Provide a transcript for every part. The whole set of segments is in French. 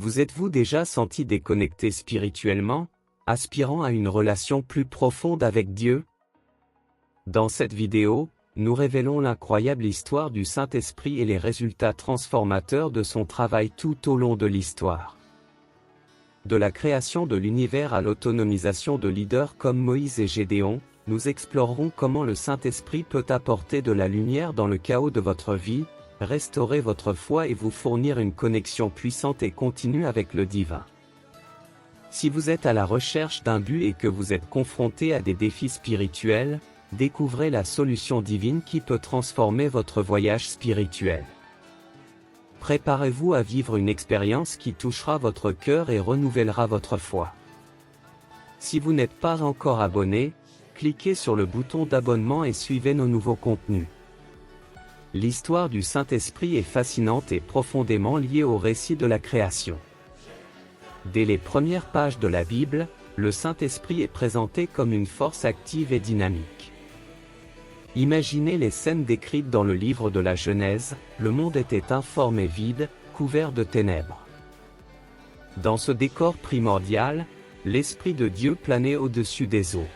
Vous êtes-vous déjà senti déconnecté spirituellement, aspirant à une relation plus profonde avec Dieu? Dans cette vidéo, nous révélons l'incroyable histoire du Saint-Esprit et les résultats transformateurs de son travail tout au long de l'histoire. De la création de l'univers à l'autonomisation de leaders comme Moïse et Gédéon, nous explorerons comment le Saint-Esprit peut apporter de la lumière dans le chaos de votre vie, restaurer votre foi et vous fournir une connexion puissante et continue avec le divin. Si vous êtes à la recherche d'un but et que vous êtes confronté à des défis spirituels, découvrez la solution divine qui peut transformer votre voyage spirituel. Préparez-vous à vivre une expérience qui touchera votre cœur et renouvellera votre foi. Si vous n'êtes pas encore abonné, cliquez sur le bouton d'abonnement et suivez nos nouveaux contenus. L'histoire du Saint-Esprit est fascinante et profondément liée au récit de la création. Dès les premières pages de la Bible, le Saint-Esprit est présenté comme une force active et dynamique. Imaginez les scènes décrites dans le livre de la Genèse, le monde était informe et vide, couvert de ténèbres. Dans ce décor primordial, l'Esprit de Dieu planait au-dessus des eaux.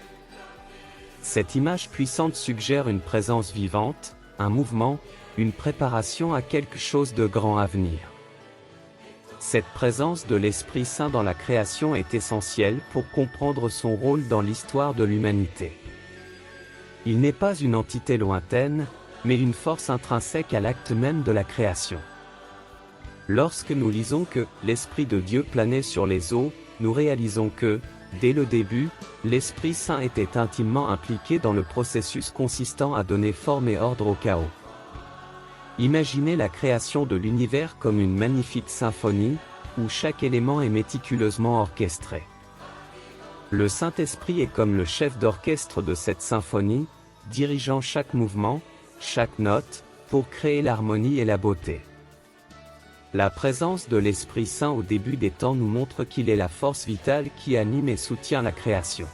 Cette image puissante suggère une présence vivante, un mouvement, une préparation à quelque chose de grand à venir. Cette présence de l'Esprit Saint dans la création est essentielle pour comprendre son rôle dans l'histoire de l'humanité. Il n'est pas une entité lointaine, mais une force intrinsèque à l'acte même de la création. Lorsque nous lisons que « l'Esprit de Dieu planait sur les eaux », nous réalisons que, dès le début, l'Esprit Saint était intimement impliqué dans le processus consistant à donner forme et ordre au chaos. Imaginez la création de l'univers comme une magnifique symphonie, où chaque élément est méticuleusement orchestré. Le Saint-Esprit est comme le chef d'orchestre de cette symphonie, dirigeant chaque mouvement, chaque note, pour créer l'harmonie et la beauté. La présence de l'Esprit Saint au début des temps nous montre qu'il est la force vitale qui anime et soutient la création.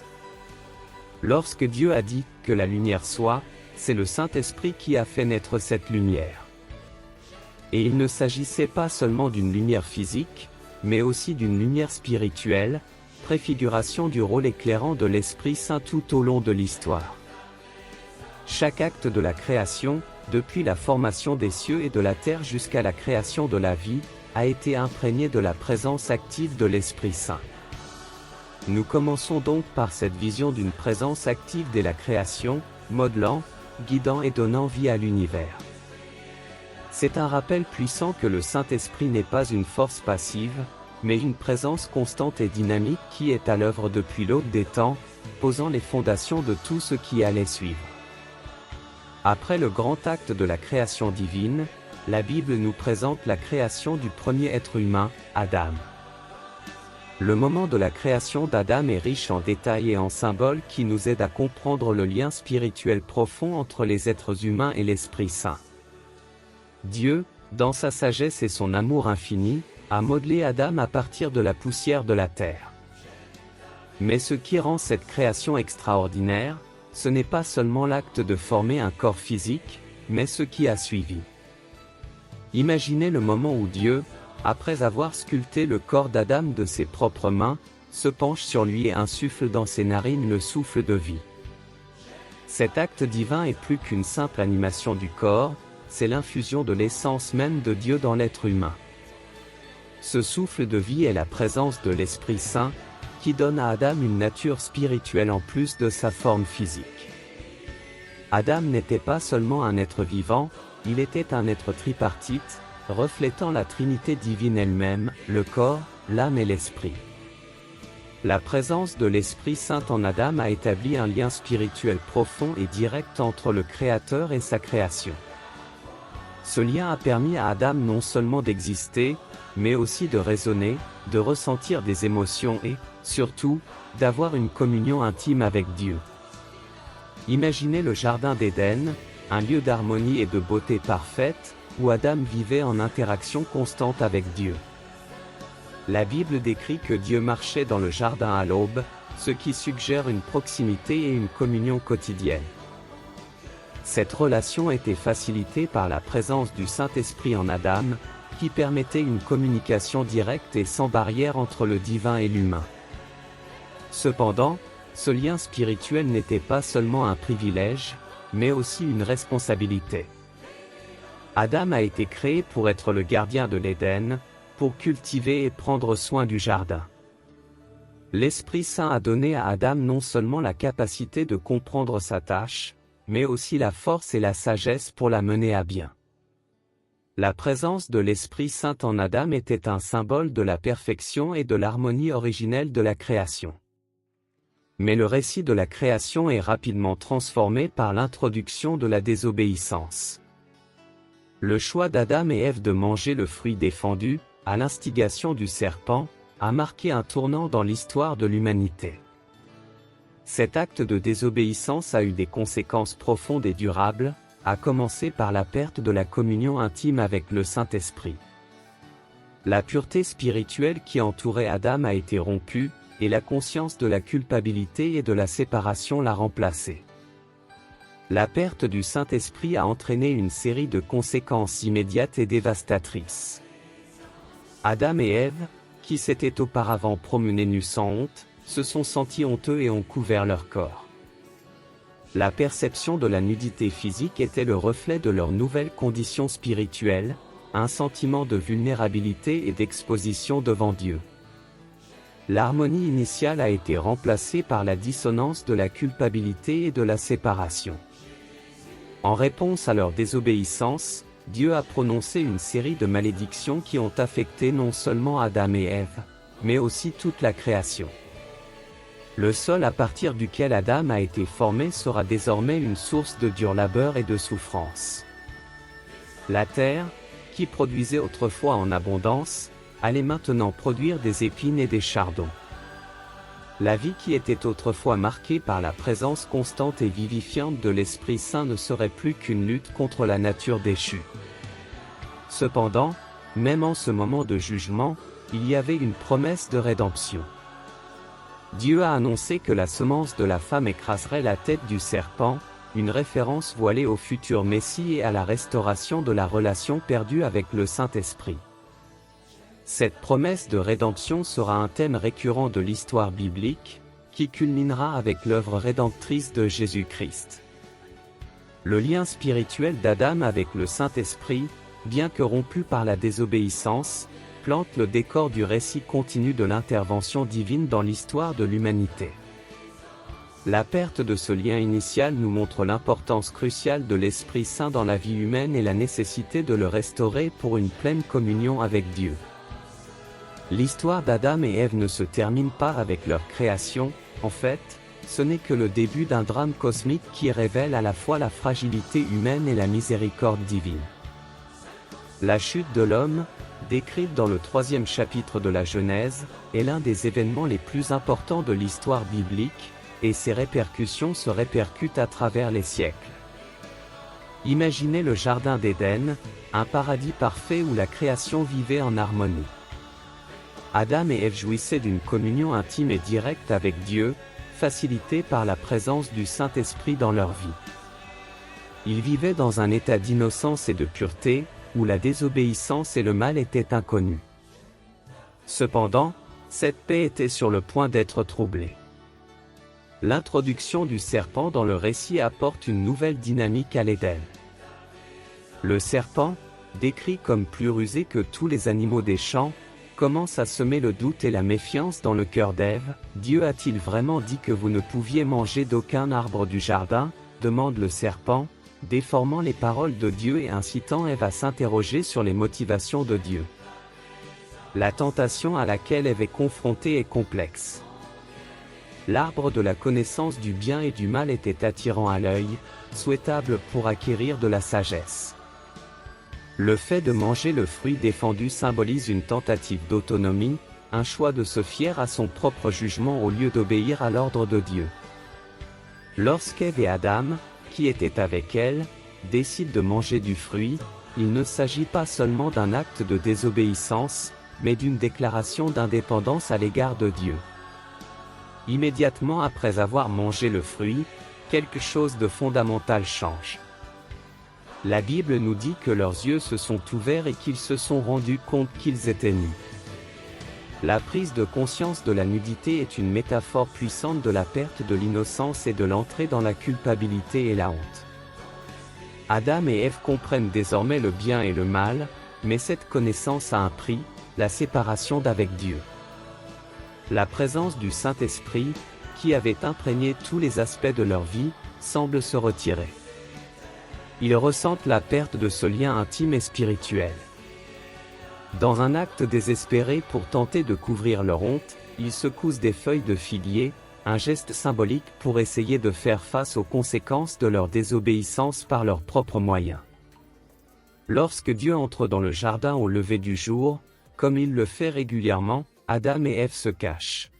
Lorsque Dieu a dit que la lumière soit, c'est le Saint-Esprit qui a fait naître cette lumière. Et il ne s'agissait pas seulement d'une lumière physique, mais aussi d'une lumière spirituelle, préfiguration du rôle éclairant de l'Esprit Saint tout au long de l'histoire. Chaque acte de la création, depuis la formation des cieux et de la terre jusqu'à la création de la vie, a été imprégné de la présence active de l'Esprit Saint. Nous commençons donc par cette vision d'une présence active dès la création, modelant, guidant et donnant vie à l'univers. C'est un rappel puissant que le Saint-Esprit n'est pas une force passive, mais une présence constante et dynamique qui est à l'œuvre depuis l'aube des temps, posant les fondations de tout ce qui allait suivre. Après le grand acte de la création divine, la Bible nous présente la création du premier être humain, Adam. Le moment de la création d'Adam est riche en détails et en symboles qui nous aident à comprendre le lien spirituel profond entre les êtres humains et l'Esprit Saint. Dieu, dans sa sagesse et son amour infini, a modelé Adam à partir de la poussière de la terre. Mais ce qui rend cette création extraordinaire, ce n'est pas seulement l'acte de former un corps physique, mais ce qui a suivi. Imaginez le moment où Dieu, après avoir sculpté le corps d'Adam de ses propres mains, se penche sur lui et insuffle dans ses narines le souffle de vie. Cet acte divin est plus qu'une simple animation du corps, c'est l'infusion de l'essence même de Dieu dans l'être humain. Ce souffle de vie est la présence de l'Esprit Saint, qui donne à Adam une nature spirituelle en plus de sa forme physique. Adam n'était pas seulement un être vivant, il était un être tripartite, reflétant la Trinité divine elle-même, le corps, l'âme et l'esprit. La présence de l'Esprit Saint en Adam a établi un lien spirituel profond et direct entre le Créateur et sa création. Ce lien a permis à Adam non seulement d'exister, mais aussi de raisonner, de ressentir des émotions et, surtout, d'avoir une communion intime avec Dieu. Imaginez le Jardin d'Éden, un lieu d'harmonie et de beauté parfaite, où Adam vivait en interaction constante avec Dieu. La Bible décrit que Dieu marchait dans le jardin à l'aube, ce qui suggère une proximité et une communion quotidienne. Cette relation était facilitée par la présence du Saint-Esprit en Adam, qui permettait une communication directe et sans barrière entre le divin et l'humain. Cependant, ce lien spirituel n'était pas seulement un privilège, mais aussi une responsabilité. Adam a été créé pour être le gardien de l'Éden, pour cultiver et prendre soin du jardin. L'Esprit Saint a donné à Adam non seulement la capacité de comprendre sa tâche, mais aussi la force et la sagesse pour la mener à bien. La présence de l'Esprit Saint en Adam était un symbole de la perfection et de l'harmonie originelle de la création. Mais le récit de la création est rapidement transformé par l'introduction de la désobéissance. Le choix d'Adam et Ève de manger le fruit défendu, à l'instigation du serpent, a marqué un tournant dans l'histoire de l'humanité. Cet acte de désobéissance a eu des conséquences profondes et durables, à commencer par la perte de la communion intime avec le Saint-Esprit. La pureté spirituelle qui entourait Adam a été rompue, et la conscience de la culpabilité et de la séparation l'a remplacée. La perte du Saint-Esprit a entraîné une série de conséquences immédiates et dévastatrices. Adam et Ève, qui s'étaient auparavant promenés nus sans honte, se sont sentis honteux et ont couvert leur corps. La perception de la nudité physique était le reflet de leur nouvelle condition spirituelle, un sentiment de vulnérabilité et d'exposition devant Dieu. L'harmonie initiale a été remplacée par la dissonance de la culpabilité et de la séparation. En réponse à leur désobéissance, Dieu a prononcé une série de malédictions qui ont affecté non seulement Adam et Ève, mais aussi toute la création. Le sol à partir duquel Adam a été formé sera désormais une source de dur labeur et de souffrance. La terre, qui produisait autrefois en abondance, allait maintenant produire des épines et des chardons. La vie qui était autrefois marquée par la présence constante et vivifiante de l'Esprit Saint ne serait plus qu'une lutte contre la nature déchue. Cependant, même en ce moment de jugement, il y avait une promesse de rédemption. Dieu a annoncé que la semence de la femme écraserait la tête du serpent, une référence voilée au futur Messie et à la restauration de la relation perdue avec le Saint-Esprit. Cette promesse de rédemption sera un thème récurrent de l'histoire biblique, qui culminera avec l'œuvre rédemptrice de Jésus-Christ. Le lien spirituel d'Adam avec le Saint-Esprit, bien que rompu par la désobéissance, plante le décor du récit continu de l'intervention divine dans l'histoire de l'humanité. La perte de ce lien initial nous montre l'importance cruciale de l'Esprit Saint dans la vie humaine et la nécessité de le restaurer pour une pleine communion avec Dieu. L'histoire d'Adam et Ève ne se termine pas avec leur création, en fait, ce n'est que le début d'un drame cosmique qui révèle à la fois la fragilité humaine et la miséricorde divine. La chute de l'homme, décrite dans le 3e chapitre de la Genèse, est l'un des événements les plus importants de l'histoire biblique, et ses répercussions se répercutent à travers les siècles. Imaginez le Jardin d'Éden, un paradis parfait où la création vivait en harmonie. Adam et Ève jouissaient d'une communion intime et directe avec Dieu, facilitée par la présence du Saint-Esprit dans leur vie. Ils vivaient dans un état d'innocence et de pureté, où la désobéissance et le mal étaient inconnus. Cependant, cette paix était sur le point d'être troublée. L'introduction du serpent dans le récit apporte une nouvelle dynamique à l'Éden. Le serpent, décrit comme plus rusé que tous les animaux des champs, commence à semer le doute et la méfiance dans le cœur d'Ève. Dieu a-t-il vraiment dit que vous ne pouviez manger d'aucun arbre du jardin ? Demande le serpent, déformant les paroles de Dieu et incitant Ève à s'interroger sur les motivations de Dieu. La tentation à laquelle Ève est confrontée est complexe. L'arbre de la connaissance du bien et du mal était attirant à l'œil, souhaitable pour acquérir de la sagesse. Le fait de manger le fruit défendu symbolise une tentative d'autonomie, un choix de se fier à son propre jugement au lieu d'obéir à l'ordre de Dieu. Lorsqu'Ève et Adam, qui étaient avec elle, décident de manger du fruit, il ne s'agit pas seulement d'un acte de désobéissance, mais d'une déclaration d'indépendance à l'égard de Dieu. Immédiatement après avoir mangé le fruit, quelque chose de fondamental change. La Bible nous dit que leurs yeux se sont ouverts et qu'ils se sont rendus compte qu'ils étaient nus. La prise de conscience de la nudité est une métaphore puissante de la perte de l'innocence et de l'entrée dans la culpabilité et la honte. Adam et Ève comprennent désormais le bien et le mal, mais cette connaissance a un prix, la séparation d'avec Dieu. La présence du Saint-Esprit, qui avait imprégné tous les aspects de leur vie, semble se retirer. Ils ressentent la perte de ce lien intime et spirituel. Dans un acte désespéré pour tenter de couvrir leur honte, ils secouent des feuilles de figuier, un geste symbolique pour essayer de faire face aux conséquences de leur désobéissance par leurs propres moyens. Lorsque Dieu entre dans le jardin au lever du jour, comme il le fait régulièrement, Adam et Ève se cachent.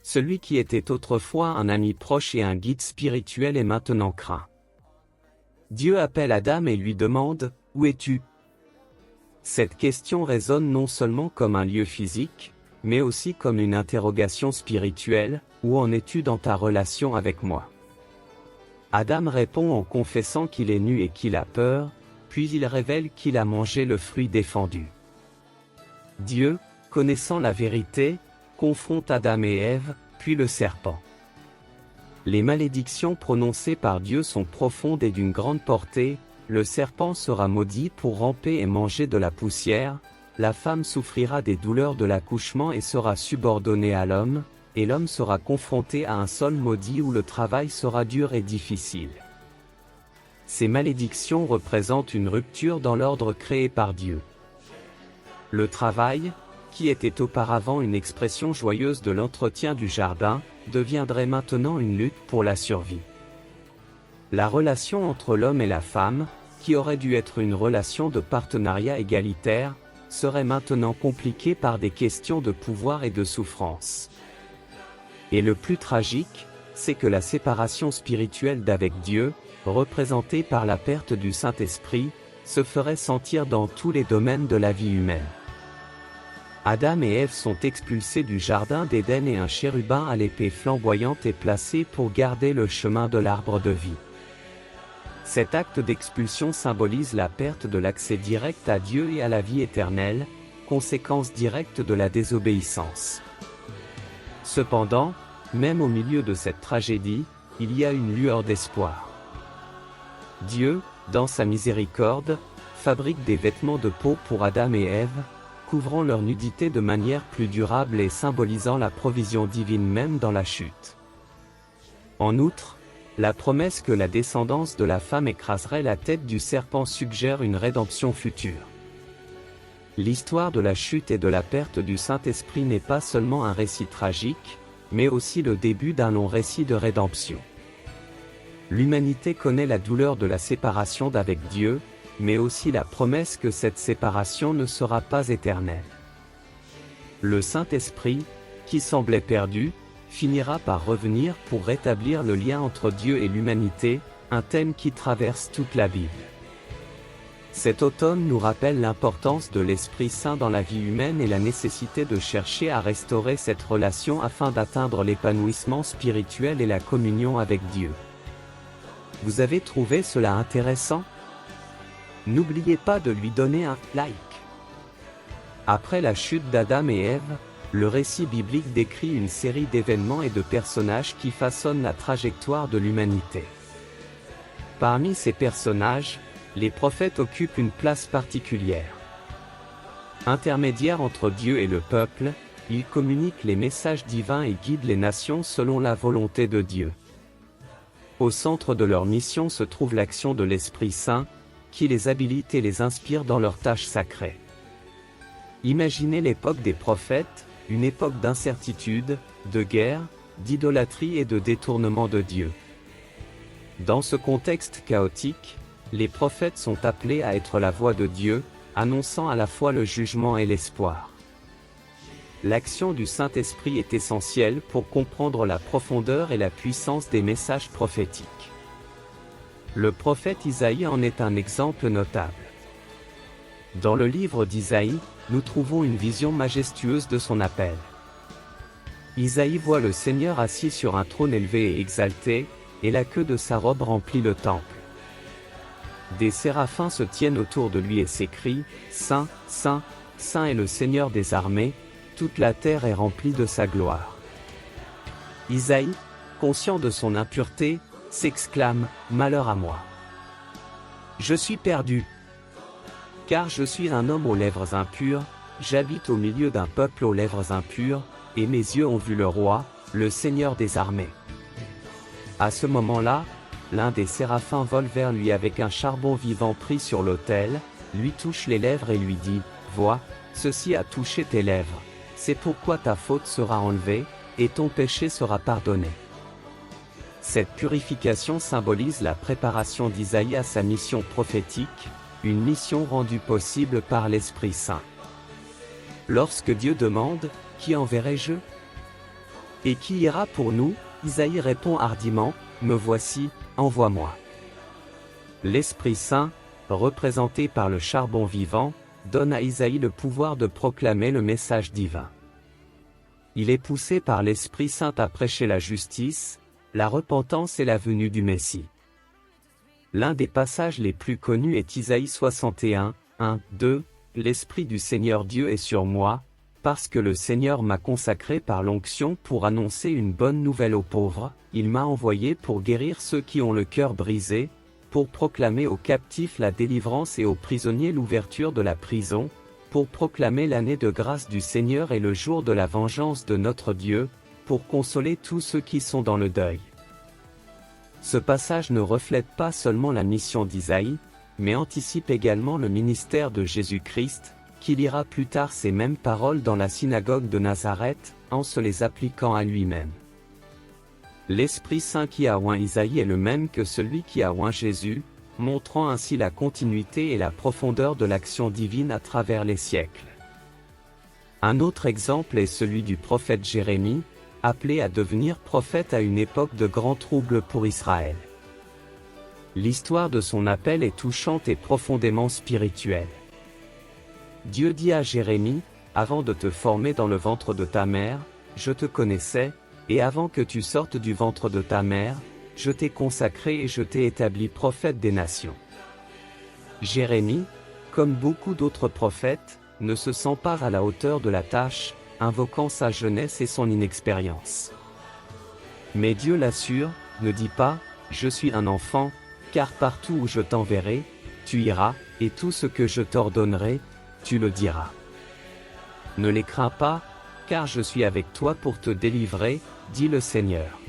Celui qui était autrefois un ami proche et un guide spirituel est maintenant craint. Dieu appelle Adam et lui demande « Où es-tu » Cette question résonne non seulement comme un lieu physique, mais aussi comme une interrogation spirituelle, « Où en es-tu dans ta relation avec moi ?» Adam répond en confessant qu'il est nu et qu'il a peur, puis il révèle qu'il a mangé le fruit défendu. Dieu, connaissant la vérité, confronte Adam et Ève, puis le serpent. Les malédictions prononcées par Dieu sont profondes et d'une grande portée. Le serpent sera maudit pour ramper et manger de la poussière, la femme souffrira des douleurs de l'accouchement et sera subordonnée à l'homme, et l'homme sera confronté à un sol maudit où le travail sera dur et difficile. Ces malédictions représentent une rupture dans l'ordre créé par Dieu. Le travail, qui était auparavant une expression joyeuse de l'entretien du jardin, deviendrait maintenant une lutte pour la survie. La relation entre l'homme et la femme, qui aurait dû être une relation de partenariat égalitaire, serait maintenant compliquée par des questions de pouvoir et de souffrance. Et le plus tragique, c'est que la séparation spirituelle d'avec Dieu, représentée par la perte du Saint-Esprit, se ferait sentir dans tous les domaines de la vie humaine. Adam et Ève sont expulsés du jardin d'Éden et un chérubin à l'épée flamboyante est placé pour garder le chemin de l'arbre de vie. Cet acte d'expulsion symbolise la perte de l'accès direct à Dieu et à la vie éternelle, conséquence directe de la désobéissance. Cependant, même au milieu de cette tragédie, il y a une lueur d'espoir. Dieu, dans sa miséricorde, fabrique des vêtements de peau pour Adam et Ève, couvrant leur nudité de manière plus durable et symbolisant la provision divine même dans la chute. En outre, la promesse que la descendance de la femme écraserait la tête du serpent suggère une rédemption future. L'histoire de la chute et de la perte du Saint-Esprit n'est pas seulement un récit tragique, mais aussi le début d'un long récit de rédemption. L'humanité connaît la douleur de la séparation d'avec Dieu, mais aussi la promesse que cette séparation ne sera pas éternelle. Le Saint-Esprit, qui semblait perdu, finira par revenir pour rétablir le lien entre Dieu et l'humanité, un thème qui traverse toute la Bible. Cet automne nous rappelle l'importance de l'Esprit Saint dans la vie humaine et la nécessité de chercher à restaurer cette relation afin d'atteindre l'épanouissement spirituel et la communion avec Dieu. Vous avez trouvé cela intéressant? N'oubliez pas de lui donner un like. Après la chute d'Adam et Ève, le récit biblique décrit une série d'événements et de personnages qui façonnent la trajectoire de l'humanité. Parmi ces personnages, les prophètes occupent une place particulière. Intermédiaires entre Dieu et le peuple, ils communiquent les messages divins et guident les nations selon la volonté de Dieu. Au centre de leur mission se trouve l'action de l'Esprit Saint, qui les habilite et les inspire dans leurs tâches sacrées. Imaginez l'époque des prophètes, une époque d'incertitude, de guerre, d'idolâtrie et de détournement de Dieu. Dans ce contexte chaotique, les prophètes sont appelés à être la voix de Dieu, annonçant à la fois le jugement et l'espoir. L'action du Saint-Esprit est essentielle pour comprendre la profondeur et la puissance des messages prophétiques. Le prophète Isaïe en est un exemple notable. Dans le livre d'Isaïe, nous trouvons une vision majestueuse de son appel. Isaïe voit le Seigneur assis sur un trône élevé et exalté, et la queue de sa robe remplit le temple. Des séraphins se tiennent autour de lui et s'écrient, Saint, Saint, Saint est le Seigneur des armées, toute la terre est remplie de sa gloire. Isaïe, conscient de son impureté, s'exclame, Malheur à moi. Je suis perdu. Car je suis un homme aux lèvres impures, j'habite au milieu d'un peuple aux lèvres impures, et mes yeux ont vu le roi, le Seigneur des armées. À ce moment-là, l'un des séraphins vole vers lui avec un charbon vivant pris sur l'autel, lui touche les lèvres et lui dit, Vois, ceci a touché tes lèvres, c'est pourquoi ta faute sera enlevée, et ton péché sera pardonné. Cette purification symbolise la préparation d'Isaïe à sa mission prophétique, une mission rendue possible par l'Esprit Saint. Lorsque Dieu demande, Qui enverrai-je? Et qui ira pour nous? Isaïe répond hardiment, Me voici, envoie-moi. L'Esprit Saint, représenté par le charbon vivant, donne à Isaïe le pouvoir de proclamer le message divin. Il est poussé par l'Esprit Saint à prêcher la justice, la repentance et la venue du Messie. L'un des passages les plus connus est Isaïe 61, 1, 2, L'Esprit du Seigneur Dieu est sur moi, parce que le Seigneur m'a consacré par l'onction pour annoncer une bonne nouvelle aux pauvres, il m'a envoyé pour guérir ceux qui ont le cœur brisé, pour proclamer aux captifs la délivrance et aux prisonniers l'ouverture de la prison, pour proclamer l'année de grâce du Seigneur et le jour de la vengeance de notre Dieu, pour consoler tous ceux qui sont dans le deuil. Ce passage ne reflète pas seulement la mission d'Isaïe, mais anticipe également le ministère de Jésus-Christ, qui lira plus tard ces mêmes paroles dans la synagogue de Nazareth, en se les appliquant à lui-même. L'Esprit Saint qui a oint Isaïe est le même que celui qui a oint Jésus, montrant ainsi la continuité et la profondeur de l'action divine à travers les siècles. Un autre exemple est celui du prophète Jérémie, appelé à devenir prophète à une époque de grands troubles pour Israël. L'histoire de son appel est touchante et profondément spirituelle. Dieu dit à Jérémie, « Avant de te former dans le ventre de ta mère, je te connaissais, et avant que tu sortes du ventre de ta mère, je t'ai consacré et je t'ai établi prophète des nations. » Jérémie, comme beaucoup d'autres prophètes, ne se sent pas à la hauteur de la tâche, invoquant sa jeunesse et son inexpérience. Mais Dieu l'assure, ne dis pas, « Je suis un enfant », car partout où je t'enverrai, tu iras, et tout ce que je t'ordonnerai, tu le diras. Ne les crains pas, car je suis avec toi pour te délivrer, dit le Seigneur.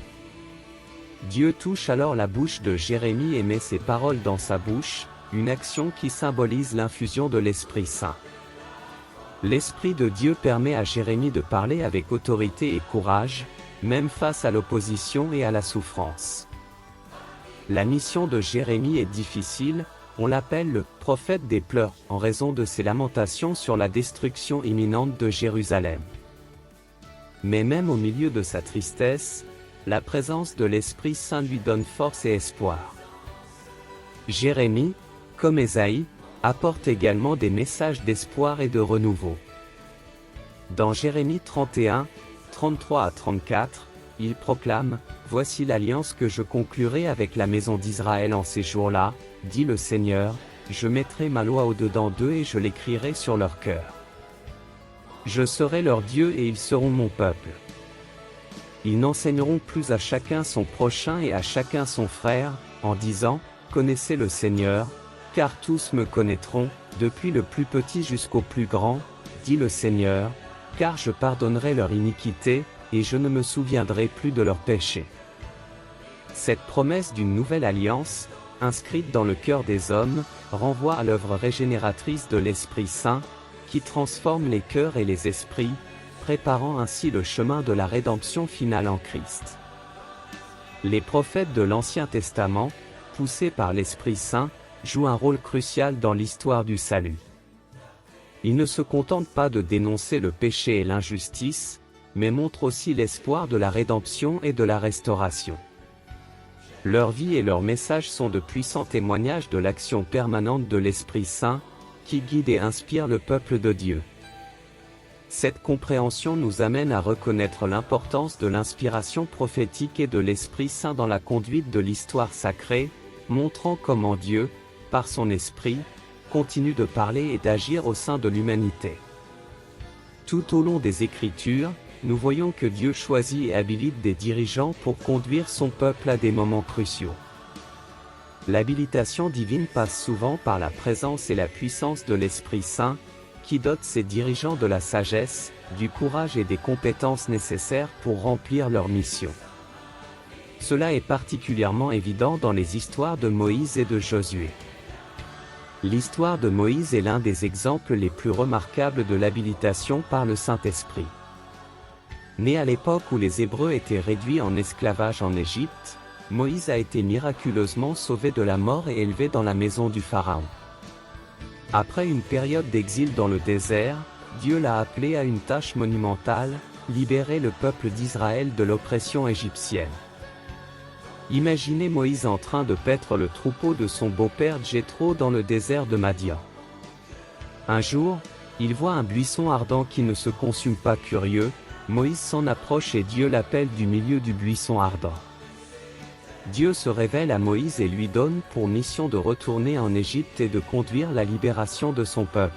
Dieu touche alors la bouche de Jérémie et met ses paroles dans sa bouche, une action qui symbolise l'infusion de l'Esprit Saint. L'Esprit de Dieu permet à Jérémie de parler avec autorité et courage, même face à l'opposition et à la souffrance. La mission de Jérémie est difficile, on l'appelle le « prophète des pleurs » en raison de ses lamentations sur la destruction imminente de Jérusalem. Mais même au milieu de sa tristesse, la présence de l'Esprit Saint lui donne force et espoir. Jérémie, comme Ésaïe, apporte également des messages d'espoir et de renouveau. Dans Jérémie 31, 33 à 34, il proclame, « Voici l'alliance que je conclurai avec la maison d'Israël en ces jours-là, dit le Seigneur, je mettrai ma loi au-dedans d'eux et je l'écrirai sur leur cœur. Je serai leur Dieu et ils seront mon peuple. Ils n'enseigneront plus à chacun son prochain et à chacun son frère, en disant, connaissez le Seigneur, car tous me connaîtront, depuis le plus petit jusqu'au plus grand, dit le Seigneur, car je pardonnerai leur iniquité, et je ne me souviendrai plus de leurs péchés. » Cette promesse d'une nouvelle alliance, inscrite dans le cœur des hommes, renvoie à l'œuvre régénératrice de l'Esprit Saint, qui transforme les cœurs et les esprits, préparant ainsi le chemin de la rédemption finale en Christ. Les prophètes de l'Ancien Testament, poussés par l'Esprit Saint, jouent un rôle crucial dans l'histoire du salut. Ils ne se contentent pas de dénoncer le péché et l'injustice, mais montrent aussi l'espoir de la rédemption et de la restauration. Leur vie et leur message sont de puissants témoignages de l'action permanente de l'Esprit Saint, qui guide et inspire le peuple de Dieu. Cette compréhension nous amène à reconnaître l'importance de l'inspiration prophétique et de l'Esprit Saint dans la conduite de l'histoire sacrée, montrant comment Dieu, par son esprit, continue de parler et d'agir au sein de l'humanité. Tout au long des Écritures, nous voyons que Dieu choisit et habilite des dirigeants pour conduire son peuple à des moments cruciaux. L'habilitation divine passe souvent par la présence et la puissance de l'Esprit Saint, qui dote ses dirigeants de la sagesse, du courage et des compétences nécessaires pour remplir leur mission. Cela est particulièrement évident dans les histoires de Moïse et de Josué. L'histoire de Moïse est l'un des exemples les plus remarquables de l'habilitation par le Saint-Esprit. Né à l'époque où les Hébreux étaient réduits en esclavage en Égypte, Moïse a été miraculeusement sauvé de la mort et élevé dans la maison du Pharaon. Après une période d'exil dans le désert, Dieu l'a appelé à une tâche monumentale, libérer le peuple d'Israël de l'oppression égyptienne. Imaginez Moïse en train de paître le troupeau de son beau-père Jéthro dans le désert de Madian. Un jour, il voit un buisson ardent qui ne se consume pas. Curieux, Moïse s'en approche et Dieu l'appelle du milieu du buisson ardent. Dieu se révèle à Moïse et lui donne pour mission de retourner en Égypte et de conduire la libération de son peuple.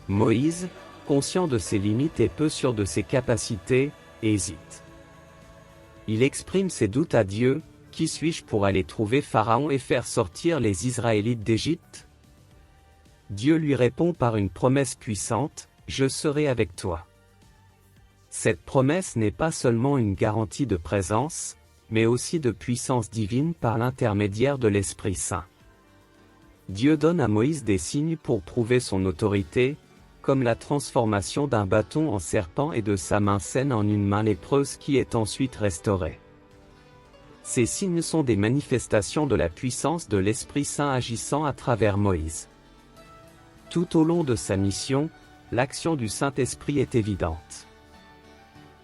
Moïse, conscient de ses limites et peu sûr de ses capacités, hésite. Il exprime ses doutes à Dieu: qui suis-je pour aller trouver Pharaon et faire sortir les Israélites d'Égypte? Dieu lui répond par une promesse puissante: je serai avec toi. Cette promesse n'est pas seulement une garantie de présence, mais aussi de puissance divine par l'intermédiaire de l'Esprit Saint. Dieu donne à Moïse des signes pour prouver son autorité, comme la transformation d'un bâton en serpent et de sa main saine en une main lépreuse qui est ensuite restaurée. Ces signes sont des manifestations de la puissance de l'Esprit Saint agissant à travers Moïse. Tout au long de sa mission, l'action du Saint-Esprit est évidente.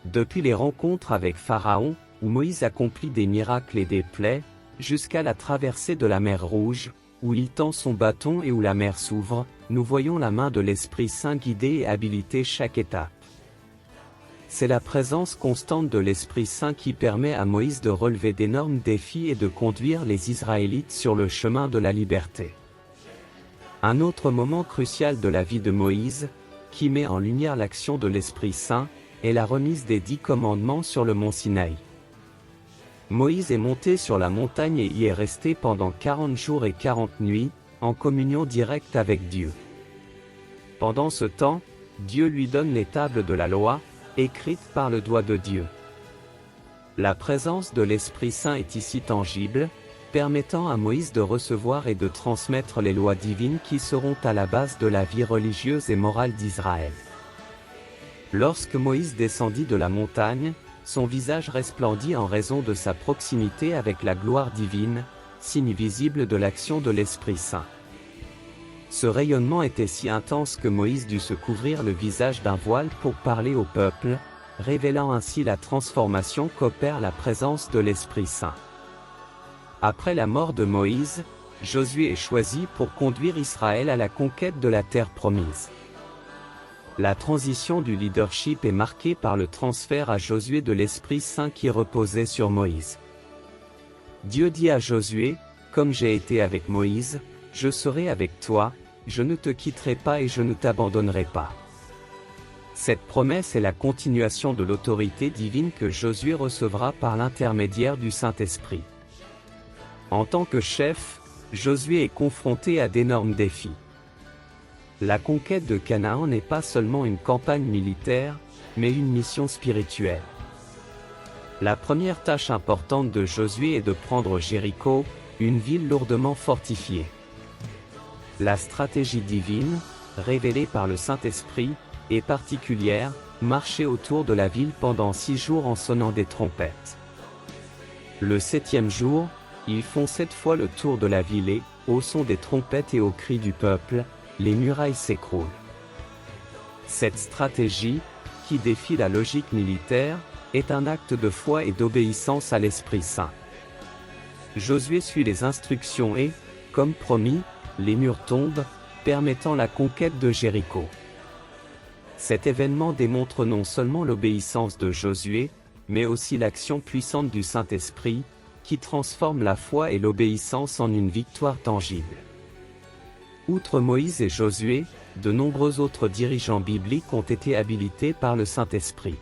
Depuis les rencontres avec Pharaon, où Moïse accomplit des miracles et des plaies, jusqu'à la traversée de la mer Rouge, où il tend son bâton et où la mer s'ouvre, nous voyons la main de l'Esprit Saint guider et habiliter chaque étape. C'est la présence constante de l'Esprit Saint qui permet à Moïse de relever d'énormes défis et de conduire les Israélites sur le chemin de la liberté. Un autre moment crucial de la vie de Moïse, qui met en lumière l'action de l'Esprit Saint, est la remise des 10 commandements sur le mont Sinaï. Moïse est monté sur la montagne et y est resté pendant 40 jours et 40 nuits, en communion directe avec Dieu. Pendant ce temps, Dieu lui donne les tables de la loi, écrites par le doigt de Dieu. La présence de l'Esprit Saint est ici tangible, permettant à Moïse de recevoir et de transmettre les lois divines qui seront à la base de la vie religieuse et morale d'Israël. Lorsque Moïse descendit de la montagne, son visage resplendit en raison de sa proximité avec la gloire divine, signe visible de l'action de l'Esprit Saint. Ce rayonnement était si intense que Moïse dut se couvrir le visage d'un voile pour parler au peuple, révélant ainsi la transformation qu'opère la présence de l'Esprit Saint. Après la mort de Moïse, Josué est choisi pour conduire Israël à la conquête de la terre promise. La transition du leadership est marquée par le transfert à Josué de l'Esprit Saint qui reposait sur Moïse. Dieu dit à Josué: comme j'ai été avec Moïse, je serai avec toi, je ne te quitterai pas et je ne t'abandonnerai pas. Cette promesse est la continuation de l'autorité divine que Josué recevra par l'intermédiaire du Saint-Esprit. En tant que chef, Josué est confronté à d'énormes défis. La conquête de Canaan n'est pas seulement une campagne militaire, mais une mission spirituelle. La première tâche importante de Josué est de prendre Jéricho, une ville lourdement fortifiée. La stratégie divine, révélée par le Saint-Esprit, est particulière: marcher autour de la ville pendant 6 jours en sonnant des trompettes. Le 7e jour, ils font 7 fois le tour de la ville et, au son des trompettes et aux cris du peuple, les murailles s'écroulent. Cette stratégie, qui défie la logique militaire, est un acte de foi et d'obéissance à l'Esprit Saint. Josué suit les instructions et, comme promis, les murs tombent, permettant la conquête de Jéricho. Cet événement démontre non seulement l'obéissance de Josué, mais aussi l'action puissante du Saint-Esprit, qui transforme la foi et l'obéissance en une victoire tangible. Outre Moïse et Josué, de nombreux autres dirigeants bibliques ont été habilités par le Saint-Esprit.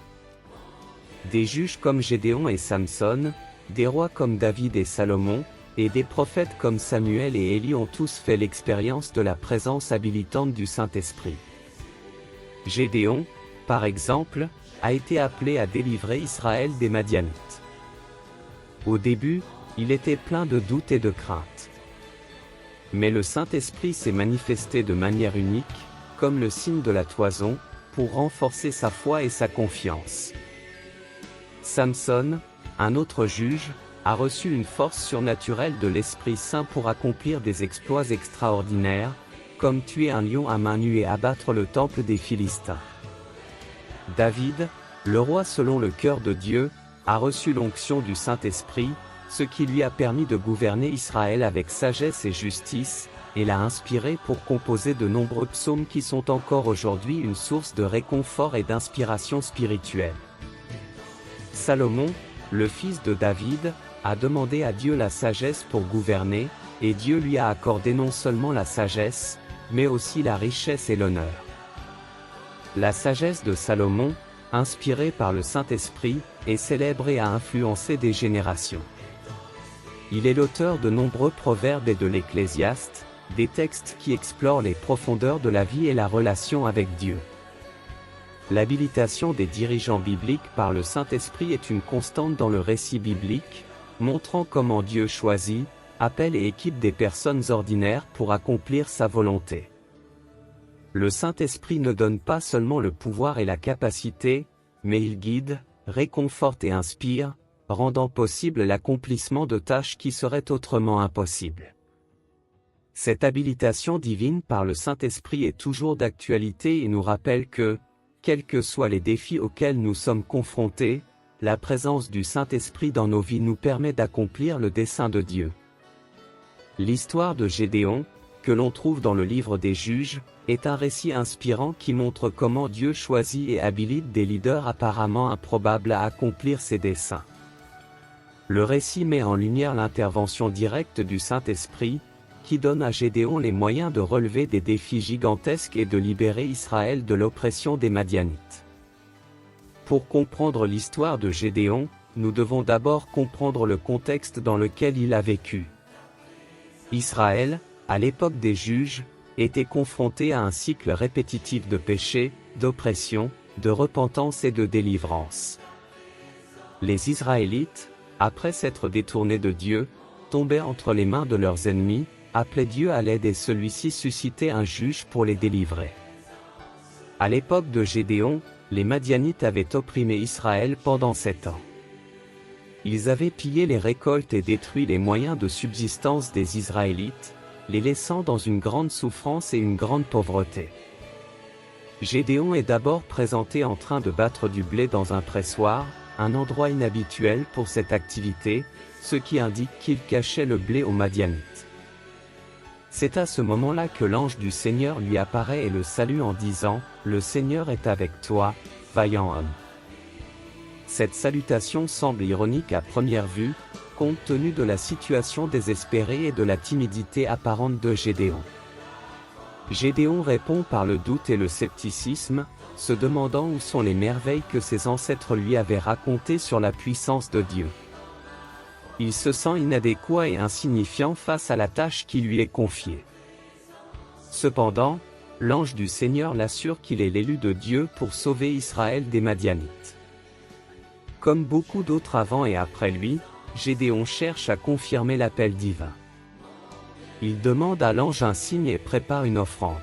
Des juges comme Gédéon et Samson, des rois comme David et Salomon, et des prophètes comme Samuel et Élie ont tous fait l'expérience de la présence habilitante du Saint-Esprit. Gédéon, par exemple, a été appelé à délivrer Israël des Madianites. Au début, il était plein de doutes et de craintes. Mais le Saint-Esprit s'est manifesté de manière unique, comme le signe de la toison, pour renforcer sa foi et sa confiance. Samson, un autre juge, a reçu une force surnaturelle de l'Esprit Saint pour accomplir des exploits extraordinaires, comme tuer un lion à main nue et abattre le temple des Philistins. David, le roi selon le cœur de Dieu, a reçu l'onction du Saint-Esprit, ce qui lui a permis de gouverner Israël avec sagesse et justice, et l'a inspiré pour composer de nombreux psaumes qui sont encore aujourd'hui une source de réconfort et d'inspiration spirituelle. Salomon, le fils de David, a demandé à Dieu la sagesse pour gouverner, et Dieu lui a accordé non seulement la sagesse, mais aussi la richesse et l'honneur. La sagesse de Salomon, inspirée par le Saint-Esprit, est célèbre et a influencé des générations. Il est l'auteur de nombreux proverbes et de l'Ecclésiaste, des textes qui explorent les profondeurs de la vie et la relation avec Dieu. L'habilitation des dirigeants bibliques par le Saint-Esprit est une constante dans le récit biblique, montrant comment Dieu choisit, appelle et équipe des personnes ordinaires pour accomplir sa volonté. Le Saint-Esprit ne donne pas seulement le pouvoir et la capacité, mais il guide, réconforte et inspire, rendant possible l'accomplissement de tâches qui seraient autrement impossibles. Cette habilitation divine par le Saint-Esprit est toujours d'actualité et nous rappelle que, quels que soient les défis auxquels nous sommes confrontés, la présence du Saint-Esprit dans nos vies nous permet d'accomplir le dessein de Dieu. L'histoire de Gédéon, que l'on trouve dans le livre des Juges, est un récit inspirant qui montre comment Dieu choisit et habilite des leaders apparemment improbables à accomplir ses desseins. Le récit met en lumière l'intervention directe du Saint-Esprit, qui donne à Gédéon les moyens de relever des défis gigantesques et de libérer Israël de l'oppression des Madianites. Pour comprendre l'histoire de Gédéon, nous devons d'abord comprendre le contexte dans lequel il a vécu. Israël, à l'époque des juges, était confronté à un cycle répétitif de péché, d'oppression, de repentance et de délivrance. Les Israélites, après s'être détournés de Dieu, tombaient entre les mains de leurs ennemis, appelaient Dieu à l'aide et celui-ci suscitait un juge pour les délivrer. À l'époque de Gédéon, les Madianites avaient opprimé Israël pendant 7 ans. Ils avaient pillé les récoltes et détruit les moyens de subsistance des Israélites, les laissant dans une grande souffrance et une grande pauvreté. Gédéon est d'abord présenté en train de battre du blé dans un pressoir, un endroit inhabituel pour cette activité, ce qui indique qu'il cachait le blé aux Madianites. C'est à ce moment-là que l'ange du Seigneur lui apparaît et le salue en disant « Le Seigneur est avec toi, vaillant homme ». Cette salutation semble ironique à première vue, compte tenu de la situation désespérée et de la timidité apparente de Gédéon. Gédéon répond par le doute et le scepticisme, se demandant où sont les merveilles que ses ancêtres lui avaient racontées sur la puissance de Dieu. Il se sent inadéquat et insignifiant face à la tâche qui lui est confiée. Cependant, l'ange du Seigneur l'assure qu'il est l'élu de Dieu pour sauver Israël des Madianites. Comme beaucoup d'autres avant et après lui, Gédéon cherche à confirmer l'appel divin. Il demande à l'ange un signe et prépare une offrande.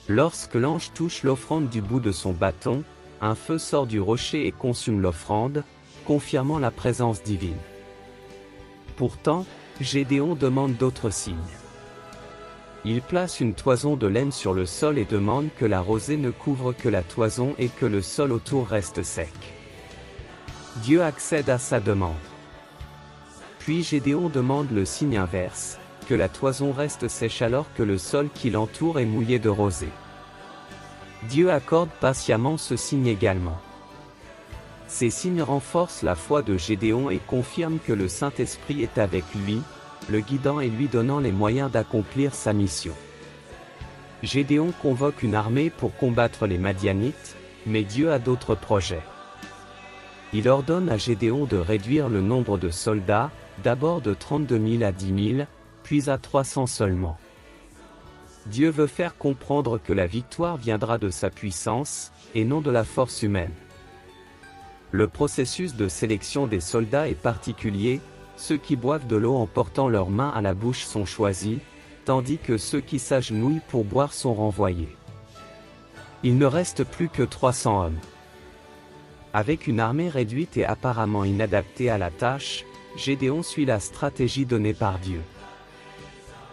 Lorsque l'ange touche l'offrande du bout de son bâton, un feu sort du rocher et consume l'offrande, confirmant la présence divine. Pourtant, Gédéon demande d'autres signes. Il place une toison de laine sur le sol et demande que la rosée ne couvre que la toison et que le sol autour reste sec. Dieu accède à sa demande. Puis Gédéon demande le signe inverse, que la toison reste sèche alors que le sol qui l'entoure est mouillé de rosée. Dieu accorde patiemment ce signe également. Ces signes renforcent la foi de Gédéon et confirment que le Saint-Esprit est avec lui, le guidant et lui donnant les moyens d'accomplir sa mission. Gédéon convoque une armée pour combattre les Madianites, mais Dieu a d'autres projets. Il ordonne à Gédéon de réduire le nombre de soldats, d'abord de 32 000 à 10 000, puis à 300 seulement. Dieu veut faire comprendre que la victoire viendra de sa puissance, et non de la force humaine. Le processus de sélection des soldats est particulier, ceux qui boivent de l'eau en portant leurs mains à la bouche sont choisis, tandis que ceux qui s'agenouillent pour boire sont renvoyés. Il ne reste plus que 300 hommes. Avec une armée réduite et apparemment inadaptée à la tâche, Gédéon suit la stratégie donnée par Dieu.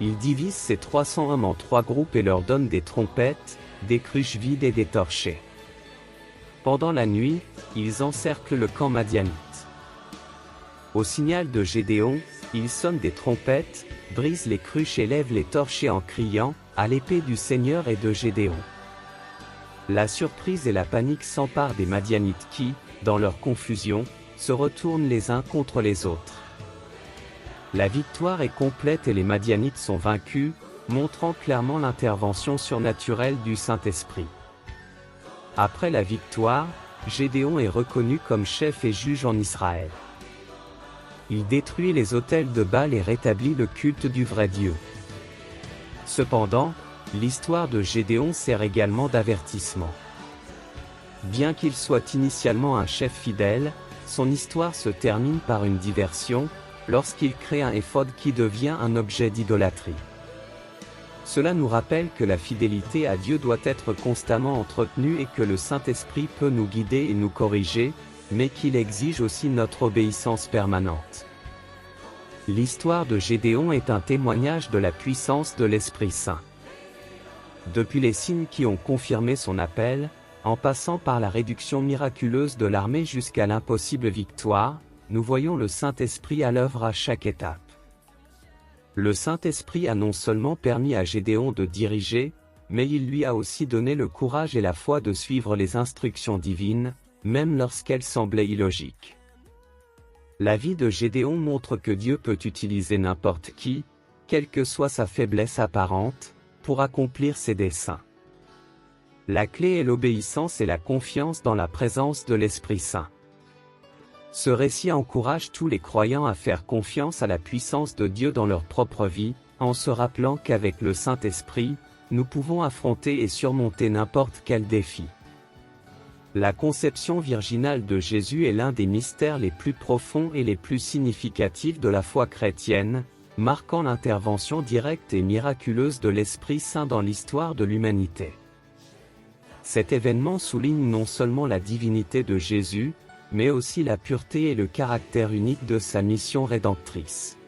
Il divise ses 300 hommes en 3 groupes et leur donne des trompettes, des cruches vides et des torchets. Pendant la nuit, ils encerclent le camp madianite. Au signal de Gédéon, ils sonnent des trompettes, brisent les cruches et lèvent les torchets en criant « À l'épée du Seigneur et de Gédéon ». La surprise et la panique s'emparent des Madianites qui, dans leur confusion, se retournent les uns contre les autres. La victoire est complète et les Madianites sont vaincus, montrant clairement l'intervention surnaturelle du Saint-Esprit. Après la victoire, Gédéon est reconnu comme chef et juge en Israël. Il détruit les autels de Baal et rétablit le culte du vrai Dieu. Cependant, l'histoire de Gédéon sert également d'avertissement. Bien qu'il soit initialement un chef fidèle, son histoire se termine par une diversion, lorsqu'il crée un éphod qui devient un objet d'idolâtrie. Cela nous rappelle que la fidélité à Dieu doit être constamment entretenue et que le Saint-Esprit peut nous guider et nous corriger, mais qu'il exige aussi notre obéissance permanente. L'histoire de Gédéon est un témoignage de la puissance de l'Esprit Saint. Depuis les signes qui ont confirmé son appel, en passant par la réduction miraculeuse de l'armée jusqu'à l'impossible victoire, nous voyons le Saint-Esprit à l'œuvre à chaque étape. Le Saint-Esprit a non seulement permis à Gédéon de diriger, mais il lui a aussi donné le courage et la foi de suivre les instructions divines, même lorsqu'elles semblaient illogiques. La vie de Gédéon montre que Dieu peut utiliser n'importe qui, quelle que soit sa faiblesse apparente, pour accomplir ses desseins. La clé est l'obéissance et la confiance dans la présence de l'Esprit Saint. Ce récit encourage tous les croyants à faire confiance à la puissance de Dieu dans leur propre vie, en se rappelant qu'avec le Saint-Esprit, nous pouvons affronter et surmonter n'importe quel défi. La conception virginale de Jésus est l'un des mystères les plus profonds et les plus significatifs de la foi chrétienne, marquant l'intervention directe et miraculeuse de l'Esprit Saint dans l'histoire de l'humanité. Cet événement souligne non seulement la divinité de Jésus, mais aussi la pureté et le caractère unique de sa mission rédemptrice.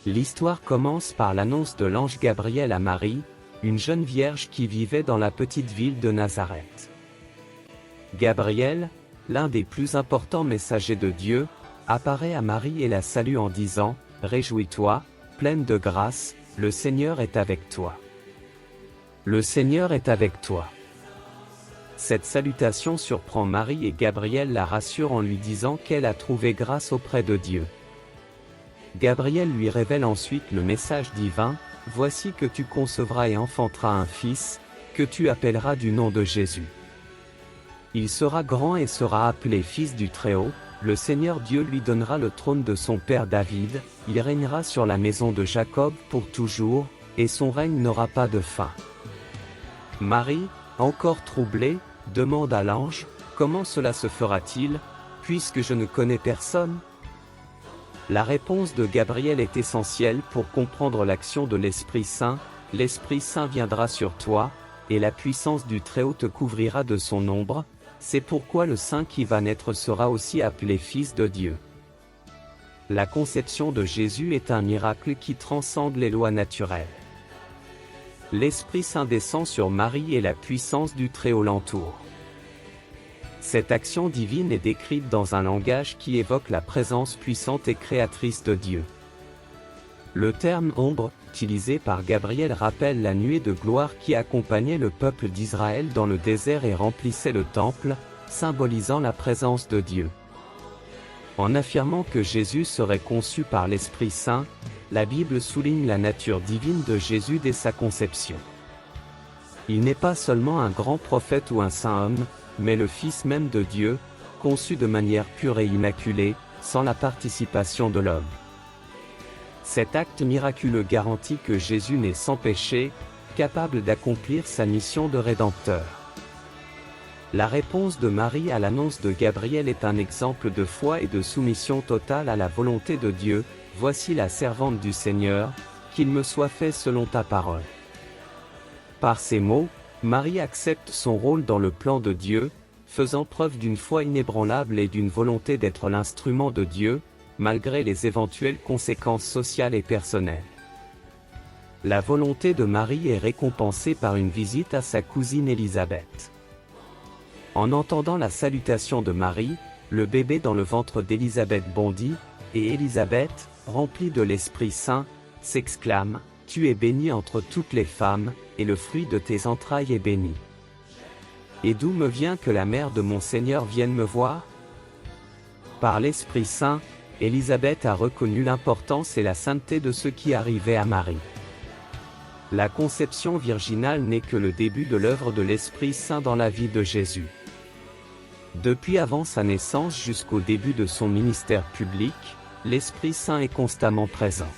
L'histoire commence par l'annonce de l'ange Gabriel à Marie, une jeune vierge qui vivait dans la petite ville de Nazareth. Gabriel, l'un des plus importants messagers de Dieu, apparaît à Marie et la salue en disant « Réjouis-toi, pleine de grâce, le Seigneur est avec toi. Le Seigneur est avec toi. » Cette salutation surprend Marie et Gabriel la rassure en lui disant qu'elle a trouvé grâce auprès de Dieu. Gabriel lui révèle ensuite le message divin, « Voici que tu concevras et enfanteras un fils, que tu appelleras du nom de Jésus. Il sera grand et sera appelé Fils du Très-Haut, le Seigneur Dieu lui donnera le trône de son père David, il régnera sur la maison de Jacob pour toujours, et son règne n'aura pas de fin. » Marie, encore troublée, demande à l'ange, « Comment cela se fera-t-il, puisque je ne connais personne ?» La réponse de Gabriel est essentielle pour comprendre l'action de l'Esprit Saint, « L'Esprit Saint viendra sur toi, et la puissance du Très-Haut te couvrira de son ombre, c'est pourquoi le Saint qui va naître sera aussi appelé Fils de Dieu. » La conception de Jésus est un miracle qui transcende les lois naturelles. L'Esprit Saint descend sur Marie et la puissance du Très-Haut l'entoure. Cette action divine est décrite dans un langage qui évoque la présence puissante et créatrice de Dieu. Le terme « ombre » utilisé par Gabriel rappelle la nuée de gloire qui accompagnait le peuple d'Israël dans le désert et remplissait le temple, symbolisant la présence de Dieu. En affirmant que Jésus serait conçu par l'Esprit Saint, la Bible souligne la nature divine de Jésus dès sa conception. Il n'est pas seulement un grand prophète ou un saint homme, mais le Fils même de Dieu, conçu de manière pure et immaculée, sans la participation de l'homme. Cet acte miraculeux garantit que Jésus naît sans péché, capable d'accomplir sa mission de Rédempteur. La réponse de Marie à l'annonce de Gabriel est un exemple de foi et de soumission totale à la volonté de Dieu. Voici la servante du Seigneur, qu'il me soit fait selon ta parole. Par ces mots, Marie accepte son rôle dans le plan de Dieu, faisant preuve d'une foi inébranlable et d'une volonté d'être l'instrument de Dieu, malgré les éventuelles conséquences sociales et personnelles. La volonté de Marie est récompensée par une visite à sa cousine Élisabeth. En entendant la salutation de Marie, le bébé dans le ventre d'Élisabeth bondit, et Élisabeth, remplie de l'Esprit Saint, s'exclame : « Tu es bénie entre toutes les femmes, et le fruit de tes entrailles est béni. Et d'où me vient que la mère de mon Seigneur vienne me voir ? » Par l'Esprit Saint, Élisabeth a reconnu l'importance et la sainteté de ce qui arrivait à Marie. La conception virginale n'est que le début de l'œuvre de l'Esprit Saint dans la vie de Jésus. Depuis avant sa naissance jusqu'au début de son ministère public, l'Esprit Saint est constamment présent.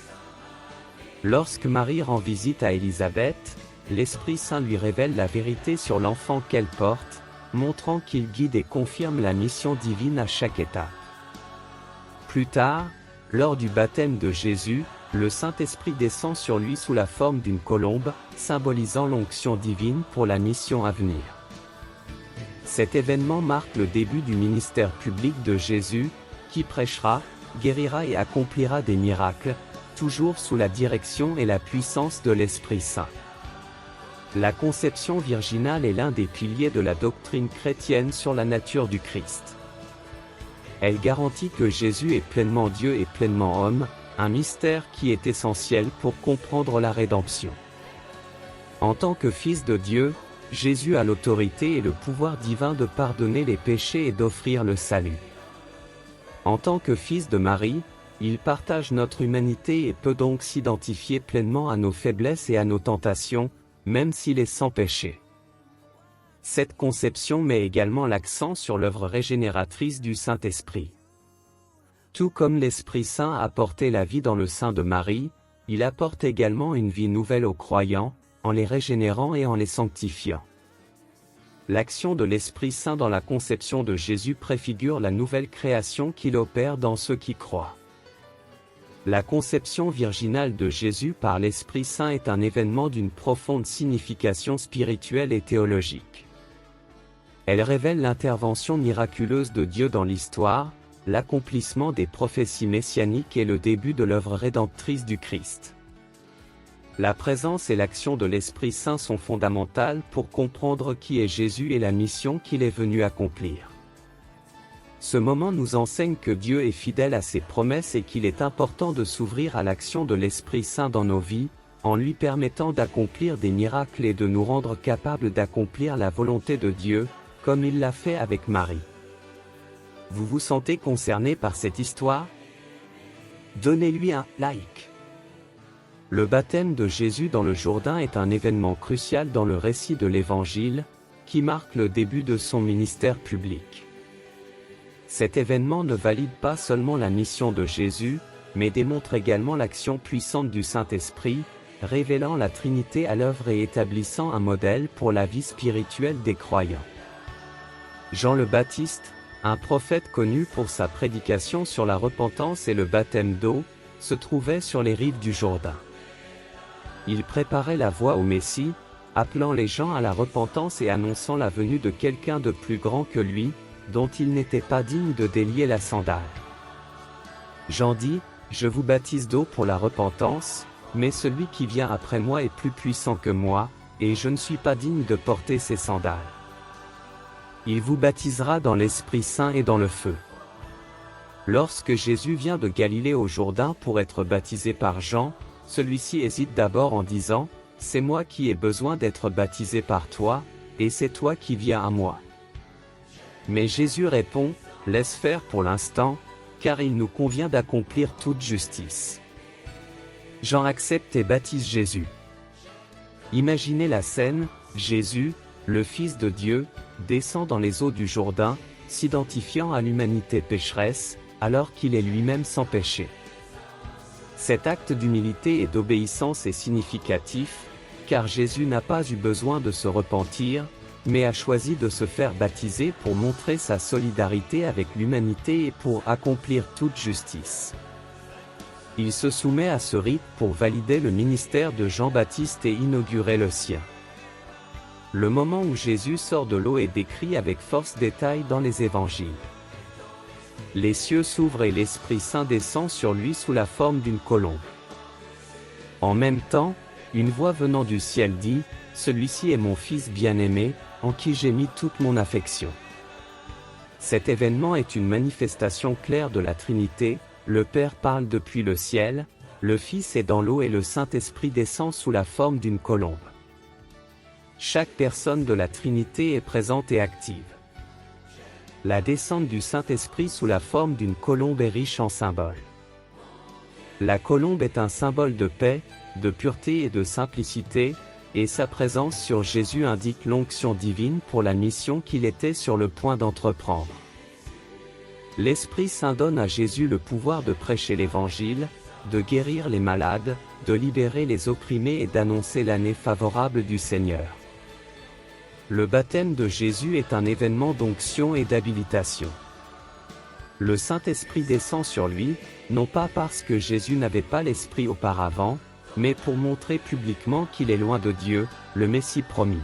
Lorsque Marie rend visite à Élisabeth, l'Esprit Saint lui révèle la vérité sur l'enfant qu'elle porte, montrant qu'il guide et confirme la mission divine à chaque étape. Plus tard, lors du baptême de Jésus, le Saint-Esprit descend sur lui sous la forme d'une colombe, symbolisant l'onction divine pour la mission à venir. Cet événement marque le début du ministère public de Jésus, qui prêchera, guérira et accomplira des miracles, toujours sous la direction et la puissance de l'Esprit Saint. La conception virginale est l'un des piliers de la doctrine chrétienne sur la nature du Christ. Elle garantit que Jésus est pleinement Dieu et pleinement homme, un mystère qui est essentiel pour comprendre la rédemption. En tant que Fils de Dieu, Jésus a l'autorité et le pouvoir divin de pardonner les péchés et d'offrir le salut. En tant que Fils de Marie, il partage notre humanité et peut donc s'identifier pleinement à nos faiblesses et à nos tentations, même s'il est sans péché. Cette conception met également l'accent sur l'œuvre régénératrice du Saint-Esprit. Tout comme l'Esprit Saint a apporté la vie dans le sein de Marie, il apporte également une vie nouvelle aux croyants, en les régénérant et en les sanctifiant. L'action de l'Esprit Saint dans la conception de Jésus préfigure la nouvelle création qu'il opère dans ceux qui croient. La conception virginale de Jésus par l'Esprit Saint est un événement d'une profonde signification spirituelle et théologique. Elle révèle l'intervention miraculeuse de Dieu dans l'histoire, l'accomplissement des prophéties messianiques et le début de l'œuvre rédemptrice du Christ. La présence et l'action de l'Esprit Saint sont fondamentales pour comprendre qui est Jésus et la mission qu'il est venu accomplir. Ce moment nous enseigne que Dieu est fidèle à ses promesses et qu'il est important de s'ouvrir à l'action de l'Esprit Saint dans nos vies, en lui permettant d'accomplir des miracles et de nous rendre capables d'accomplir la volonté de Dieu, comme il l'a fait avec Marie. Vous vous sentez concerné par cette histoire ? Donnez-lui un like. Le baptême de Jésus dans le Jourdain est un événement crucial dans le récit de l'Évangile, qui marque le début de son ministère public. Cet événement ne valide pas seulement la mission de Jésus, mais démontre également l'action puissante du Saint-Esprit, révélant la Trinité à l'œuvre et établissant un modèle pour la vie spirituelle des croyants. Jean le Baptiste, un prophète connu pour sa prédication sur la repentance et le baptême d'eau, se trouvait sur les rives du Jourdain. Il préparait la voie au Messie, appelant les gens à la repentance et annonçant la venue de quelqu'un de plus grand que lui, dont il n'était pas digne de délier la sandale. Jean dit : « Je vous baptise d'eau pour la repentance, mais celui qui vient après moi est plus puissant que moi, et je ne suis pas digne de porter ses sandales. Il vous baptisera dans l'Esprit Saint et dans le feu. » Lorsque Jésus vient de Galilée au Jourdain pour être baptisé par Jean, celui-ci hésite d'abord en disant : « C'est moi qui ai besoin d'être baptisé par toi, et c'est toi qui viens à moi. » Mais Jésus répond, « Laisse faire pour l'instant, car il nous convient d'accomplir toute justice. » Jean accepte et baptise Jésus. Imaginez la scène, Jésus, le Fils de Dieu, descend dans les eaux du Jourdain, s'identifiant à l'humanité pécheresse, alors qu'il est lui-même sans péché. Cet acte d'humilité et d'obéissance est significatif, car Jésus n'a pas eu besoin de se repentir, mais a choisi de se faire baptiser pour montrer sa solidarité avec l'humanité et pour accomplir toute justice. Il se soumet à ce rite pour valider le ministère de Jean-Baptiste et inaugurer le sien. Le moment où Jésus sort de l'eau est décrit avec force détail dans les évangiles. Les cieux s'ouvrent et l'Esprit Saint descend sur lui sous la forme d'une colombe. En même temps, une voix venant du ciel dit, « Celui-ci est mon Fils bien-aimé, en qui j'ai mis toute mon affection. » Cet événement est une manifestation claire de la Trinité, le Père parle depuis le ciel, le Fils est dans l'eau et le Saint-Esprit descend sous la forme d'une colombe. Chaque personne de la Trinité est présente et active. La descente du Saint-Esprit sous la forme d'une colombe est riche en symboles. La colombe est un symbole de paix, de pureté et de simplicité, et sa présence sur Jésus indique l'onction divine pour la mission qu'il était sur le point d'entreprendre. L'Esprit Saint donne à Jésus le pouvoir de prêcher l'Évangile, de guérir les malades, de libérer les opprimés et d'annoncer l'année favorable du Seigneur. Le baptême de Jésus est un événement d'onction et d'habilitation. Le Saint-Esprit descend sur lui, non pas parce que Jésus n'avait pas l'Esprit auparavant, mais pour montrer publiquement qu'il est loin de Dieu, le Messie promis.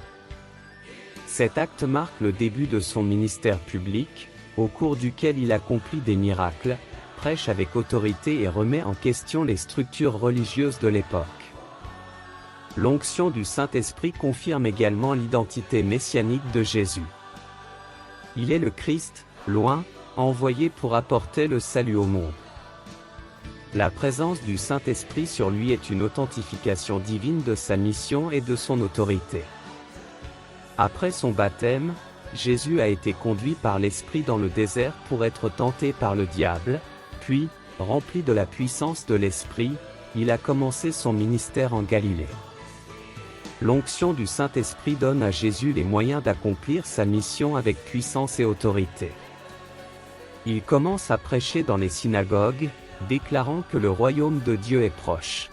Cet acte marque le début de son ministère public, au cours duquel il accomplit des miracles, prêche avec autorité et remet en question les structures religieuses de l'époque. L'onction du Saint-Esprit confirme également l'identité messianique de Jésus. Il est le Christ, loin, envoyé pour apporter le salut au monde. La présence du Saint-Esprit sur lui est une authentification divine de sa mission et de son autorité. Après son baptême, Jésus a été conduit par l'Esprit dans le désert pour être tenté par le diable, puis, rempli de la puissance de l'Esprit, il a commencé son ministère en Galilée. L'onction du Saint-Esprit donne à Jésus les moyens d'accomplir sa mission avec puissance et autorité. Il commence à prêcher dans les synagogues, déclarant que le royaume de Dieu est proche.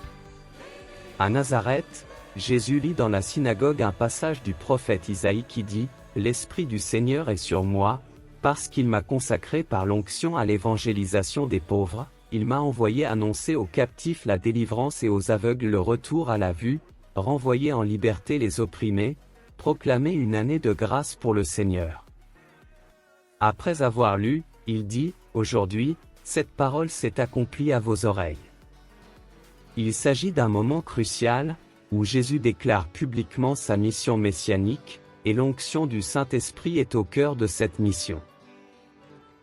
À Nazareth, Jésus lit dans la synagogue un passage du prophète Isaïe qui dit « L'Esprit du Seigneur est sur moi, parce qu'il m'a consacré par l'onction à l'évangélisation des pauvres, il m'a envoyé annoncer aux captifs la délivrance et aux aveugles le retour à la vue, renvoyer en liberté les opprimés, proclamer une année de grâce pour le Seigneur. » Après avoir lu, il dit, « Aujourd'hui, cette parole s'est accomplie à vos oreilles. » Il s'agit d'un moment crucial, où Jésus déclare publiquement sa mission messianique, et l'onction du Saint-Esprit est au cœur de cette mission.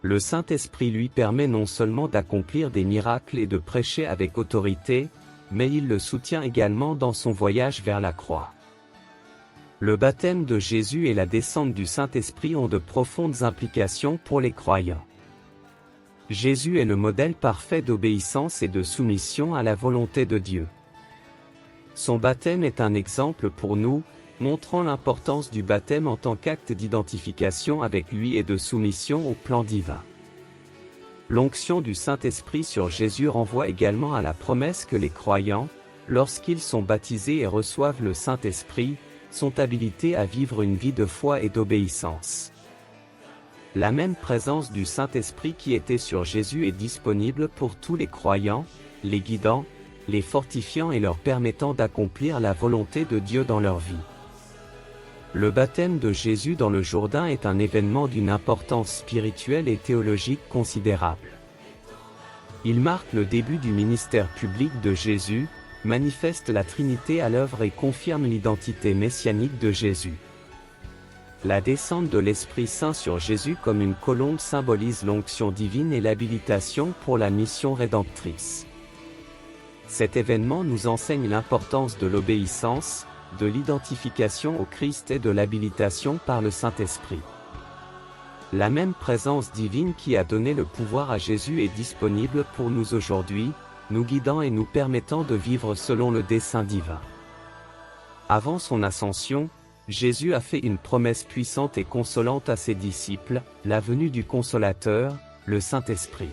Le Saint-Esprit lui permet non seulement d'accomplir des miracles et de prêcher avec autorité, mais il le soutient également dans son voyage vers la croix. Le baptême de Jésus et la descente du Saint-Esprit ont de profondes implications pour les croyants. Jésus est le modèle parfait d'obéissance et de soumission à la volonté de Dieu. Son baptême est un exemple pour nous, montrant l'importance du baptême en tant qu'acte d'identification avec lui et de soumission au plan divin. L'onction du Saint-Esprit sur Jésus renvoie également à la promesse que les croyants, lorsqu'ils sont baptisés et reçoivent le Saint-Esprit, sont habilités à vivre une vie de foi et d'obéissance. La même présence du Saint-Esprit qui était sur Jésus est disponible pour tous les croyants, les guidant, les fortifiant et leur permettant d'accomplir la volonté de Dieu dans leur vie. Le baptême de Jésus dans le Jourdain est un événement d'une importance spirituelle et théologique considérable. Il marque le début du ministère public de Jésus, manifeste la Trinité à l'œuvre et confirme l'identité messianique de Jésus. La descente de l'Esprit Saint sur Jésus comme une colombe symbolise l'onction divine et l'habilitation pour la mission rédemptrice. Cet événement nous enseigne l'importance de l'obéissance, de l'identification au Christ et de l'habilitation par le Saint-Esprit. La même présence divine qui a donné le pouvoir à Jésus est disponible pour nous aujourd'hui, nous guidant et nous permettant de vivre selon le dessein divin. Avant son ascension, Jésus a fait une promesse puissante et consolante à ses disciples, la venue du Consolateur, le Saint-Esprit.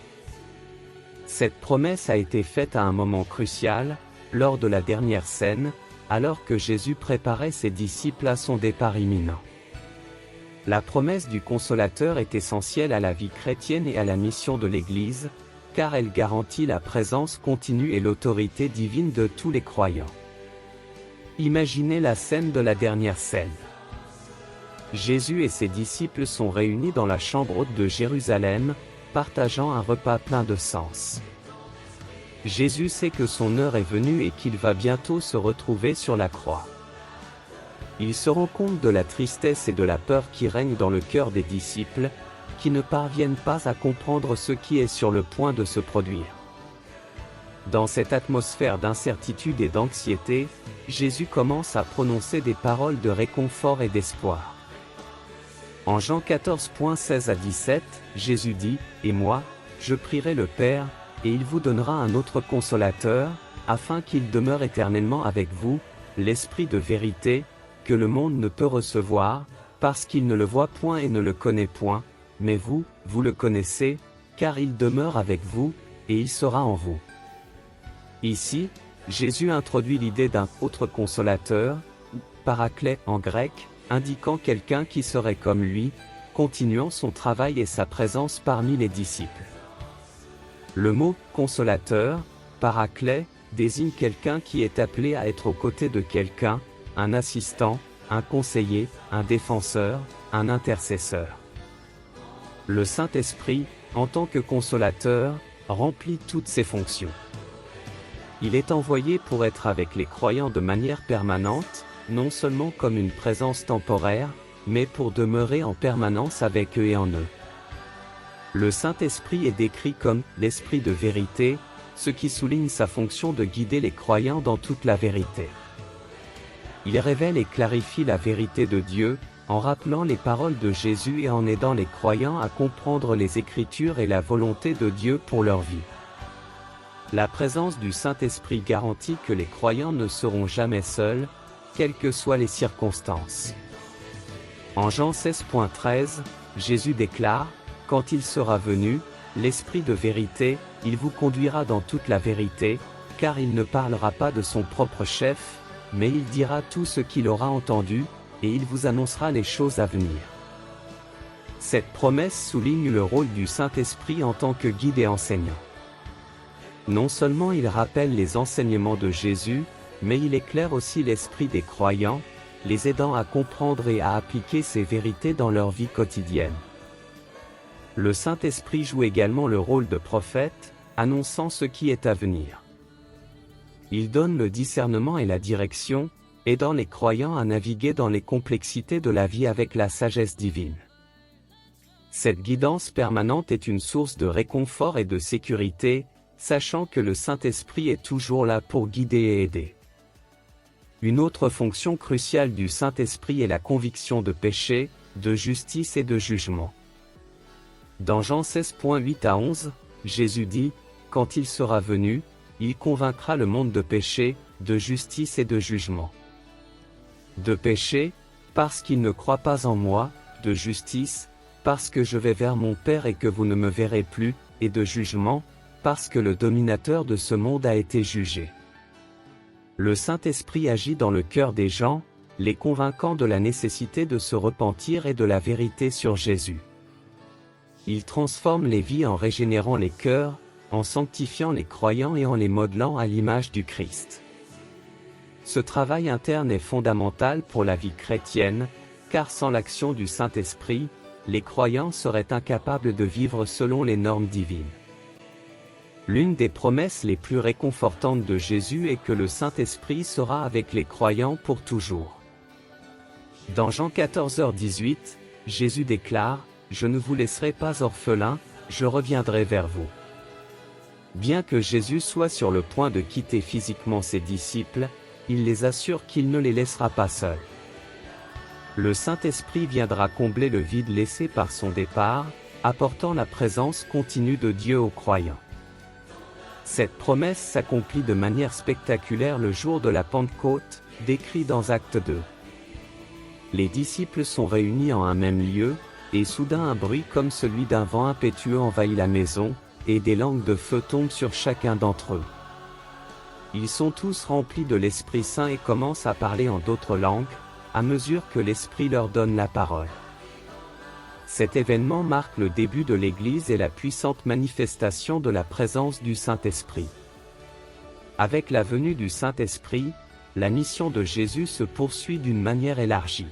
Cette promesse a été faite à un moment crucial, lors de la dernière scène, alors que Jésus préparait ses disciples à son départ imminent. La promesse du Consolateur est essentielle à la vie chrétienne et à la mission de l'Église, car elle garantit la présence continue et l'autorité divine de tous les croyants. Imaginez la scène de la dernière scène. Jésus et ses disciples sont réunis dans la chambre haute de Jérusalem, partageant un repas plein de sens. Jésus sait que son heure est venue et qu'il va bientôt se retrouver sur la croix. Il se rend compte de la tristesse et de la peur qui règnent dans le cœur des disciples, qui ne parviennent pas à comprendre ce qui est sur le point de se produire. Dans cette atmosphère d'incertitude et d'anxiété, Jésus commence à prononcer des paroles de réconfort et d'espoir. En Jean 14, 16 à 17, Jésus dit, « Et moi, je prierai le Père, et il vous donnera un autre consolateur, afin qu'il demeure éternellement avec vous, l'Esprit de vérité, que le monde ne peut recevoir, parce qu'il ne le voit point et ne le connaît point, mais vous, vous le connaissez, car il demeure avec vous, et il sera en vous. » Ici, Jésus introduit l'idée d'un autre consolateur, paraclet en grec, indiquant quelqu'un qui serait comme lui, continuant son travail et sa présence parmi les disciples. Le mot « consolateur », paraclet, désigne quelqu'un qui est appelé à être aux côtés de quelqu'un, un assistant, un conseiller, un défenseur, un intercesseur. Le Saint-Esprit, en tant que consolateur, remplit toutes ces fonctions. Il est envoyé pour être avec les croyants de manière permanente, non seulement comme une présence temporaire, mais pour demeurer en permanence avec eux et en eux. Le Saint-Esprit est décrit comme « l'Esprit de vérité », ce qui souligne sa fonction de guider les croyants dans toute la vérité. Il révèle et clarifie la vérité de Dieu, en rappelant les paroles de Jésus et en aidant les croyants à comprendre les Écritures et la volonté de Dieu pour leur vie. La présence du Saint-Esprit garantit que les croyants ne seront jamais seuls, quelles que soient les circonstances. En Jean 16.13, Jésus déclare, « Quand il sera venu, l'Esprit de vérité, il vous conduira dans toute la vérité, car il ne parlera pas de son propre chef, mais il dira tout ce qu'il aura entendu, et il vous annoncera les choses à venir. » Cette promesse souligne le rôle du Saint-Esprit en tant que guide et enseignant. Non seulement il rappelle les enseignements de Jésus, mais il éclaire aussi l'esprit des croyants, les aidant à comprendre et à appliquer ces vérités dans leur vie quotidienne. Le Saint-Esprit joue également le rôle de prophète, annonçant ce qui est à venir. Il donne le discernement et la direction, aidant les croyants à naviguer dans les complexités de la vie avec la sagesse divine. Cette guidance permanente est une source de réconfort et de sécurité, sachant que le Saint-Esprit est toujours là pour guider et aider. Une autre fonction cruciale du Saint-Esprit est la conviction de péché, de justice et de jugement. Dans Jean 16.8 à 11, Jésus dit, « Quand il sera venu, il convaincra le monde de péché, de justice et de jugement. De péché, parce qu'il ne croit pas en moi, de justice, parce que je vais vers mon Père et que vous ne me verrez plus, et de jugement, parce que le dominateur de ce monde a été jugé. » Le Saint-Esprit agit dans le cœur des gens, les convainquant de la nécessité de se repentir et de la vérité sur Jésus. Il transforme les vies en régénérant les cœurs, en sanctifiant les croyants et en les modelant à l'image du Christ. Ce travail interne est fondamental pour la vie chrétienne, car sans l'action du Saint-Esprit, les croyants seraient incapables de vivre selon les normes divines. L'une des promesses les plus réconfortantes de Jésus est que le Saint-Esprit sera avec les croyants pour toujours. Dans Jean 14h18, Jésus déclare, « Je ne vous laisserai pas orphelins, je reviendrai vers vous. » Bien que Jésus soit sur le point de quitter physiquement ses disciples, il les assure qu'il ne les laissera pas seuls. Le Saint-Esprit viendra combler le vide laissé par son départ, apportant la présence continue de Dieu aux croyants. Cette promesse s'accomplit de manière spectaculaire le jour de la Pentecôte, décrit dans Actes 2. Les disciples sont réunis en un même lieu, et soudain un bruit comme celui d'un vent impétueux envahit la maison, et des langues de feu tombent sur chacun d'entre eux. Ils sont tous remplis de l'Esprit Saint et commencent à parler en d'autres langues, à mesure que l'Esprit leur donne la parole. Cet événement marque le début de l'Église et la puissante manifestation de la présence du Saint-Esprit. Avec la venue du Saint-Esprit, la mission de Jésus se poursuit d'une manière élargie.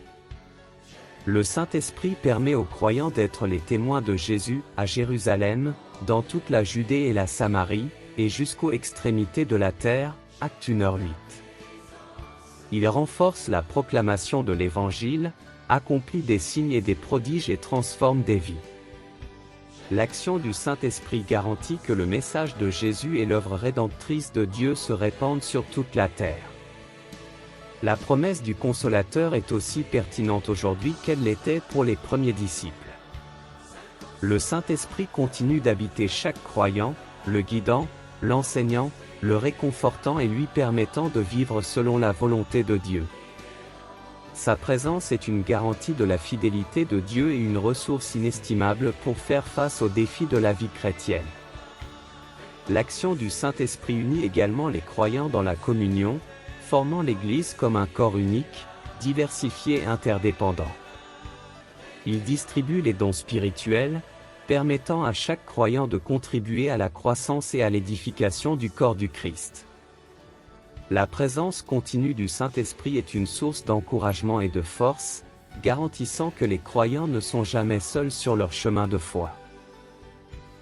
Le Saint-Esprit permet aux croyants d'être les témoins de Jésus à Jérusalem, dans toute la Judée et la Samarie, et jusqu'aux extrémités de la terre, Actes 1h8. Il renforce la proclamation de l'Évangile, accomplit des signes et des prodiges et transforme des vies. L'action du Saint-Esprit garantit que le message de Jésus et l'œuvre rédemptrice de Dieu se répandent sur toute la terre. La promesse du Consolateur est aussi pertinente aujourd'hui qu'elle l'était pour les premiers disciples. Le Saint-Esprit continue d'habiter chaque croyant, le guidant, l'enseignant, le réconfortant et lui permettant de vivre selon la volonté de Dieu. Sa présence est une garantie de la fidélité de Dieu et une ressource inestimable pour faire face aux défis de la vie chrétienne. L'action du Saint-Esprit unit également les croyants dans la communion, formant l'Église comme un corps unique, diversifié et interdépendant. Il distribue les dons spirituels, permettant à chaque croyant de contribuer à la croissance et à l'édification du corps du Christ. La présence continue du Saint-Esprit est une source d'encouragement et de force, garantissant que les croyants ne sont jamais seuls sur leur chemin de foi.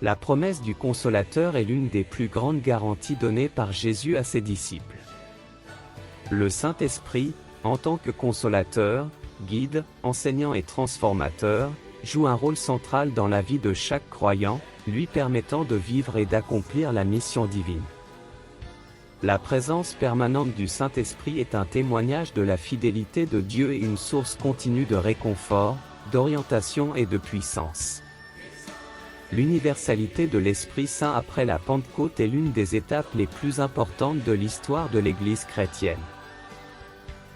La promesse du Consolateur est l'une des plus grandes garanties données par Jésus à ses disciples. Le Saint-Esprit, en tant que consolateur, guide, enseignant et transformateur, joue un rôle central dans la vie de chaque croyant, lui permettant de vivre et d'accomplir la mission divine. La présence permanente du Saint-Esprit est un témoignage de la fidélité de Dieu et une source continue de réconfort, d'orientation et de puissance. L'universalité de l'Esprit Saint après la Pentecôte est l'une des étapes les plus importantes de l'histoire de l'Église chrétienne.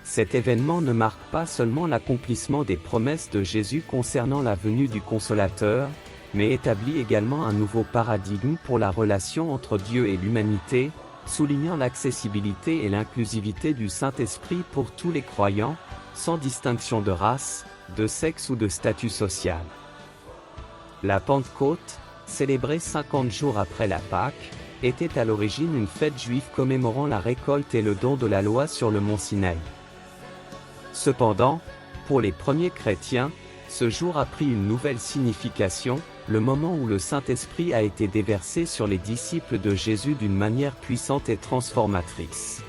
Cet événement ne marque pas seulement l'accomplissement des promesses de Jésus concernant la venue du Consolateur, mais établit également un nouveau paradigme pour la relation entre Dieu et l'humanité, soulignant l'accessibilité et l'inclusivité du Saint-Esprit pour tous les croyants, sans distinction de race, de sexe ou de statut social. La Pentecôte, célébrée 50 jours après la Pâque, était à l'origine une fête juive commémorant la récolte et le don de la loi sur le mont Sinaï. Cependant, pour les premiers chrétiens, ce jour a pris une nouvelle signification, le moment où le Saint-Esprit a été déversé sur les disciples de Jésus d'une manière puissante et transformatrice.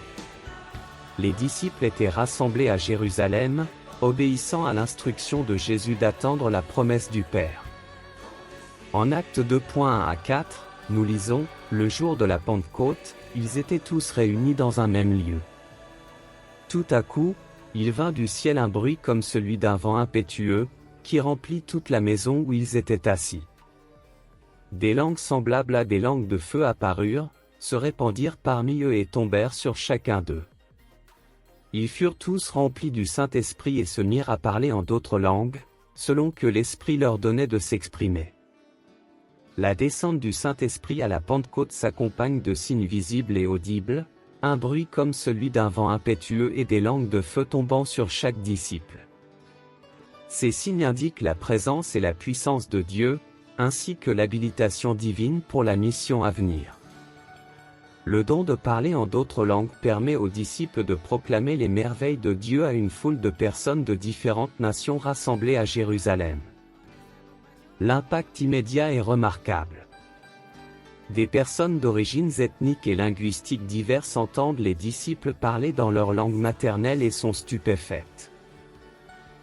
Les disciples étaient rassemblés à Jérusalem, obéissant à l'instruction de Jésus d'attendre la promesse du Père. En Actes 2.1 à 4, nous lisons, « Le jour de la Pentecôte, ils étaient tous réunis dans un même lieu. Tout à coup, il vint du ciel un bruit comme celui d'un vent impétueux, qui remplit toute la maison où ils étaient assis. Des langues semblables à des langues de feu apparurent, se répandirent parmi eux et tombèrent sur chacun d'eux. Ils furent tous remplis du Saint-Esprit et se mirent à parler en d'autres langues, selon que l'Esprit leur donnait de s'exprimer. » La descente du Saint-Esprit à la Pentecôte s'accompagne de signes visibles et audibles, un bruit comme celui d'un vent impétueux et des langues de feu tombant sur chaque disciple. Ces signes indiquent la présence et la puissance de Dieu, ainsi que l'habilitation divine pour la mission à venir. Le don de parler en d'autres langues permet aux disciples de proclamer les merveilles de Dieu à une foule de personnes de différentes nations rassemblées à Jérusalem. L'impact immédiat est remarquable. Des personnes d'origines ethniques et linguistiques diverses entendent les disciples parler dans leur langue maternelle et sont stupéfaites.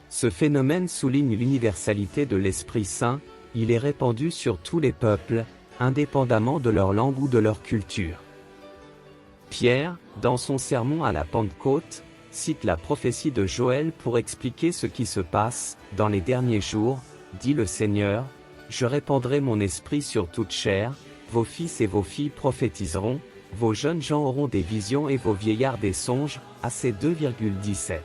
Ce phénomène souligne l'universalité de l'Esprit Saint, il est répandu sur tous les peuples, indépendamment de leur langue ou de leur culture. Pierre, dans son sermon à la Pentecôte, cite la prophétie de Joël pour expliquer ce qui se passe. Dans les derniers jours, dit le Seigneur, je répandrai mon esprit sur toute chair, vos fils et vos filles prophétiseront, vos jeunes gens auront des visions et vos vieillards des songes. AC 2,17.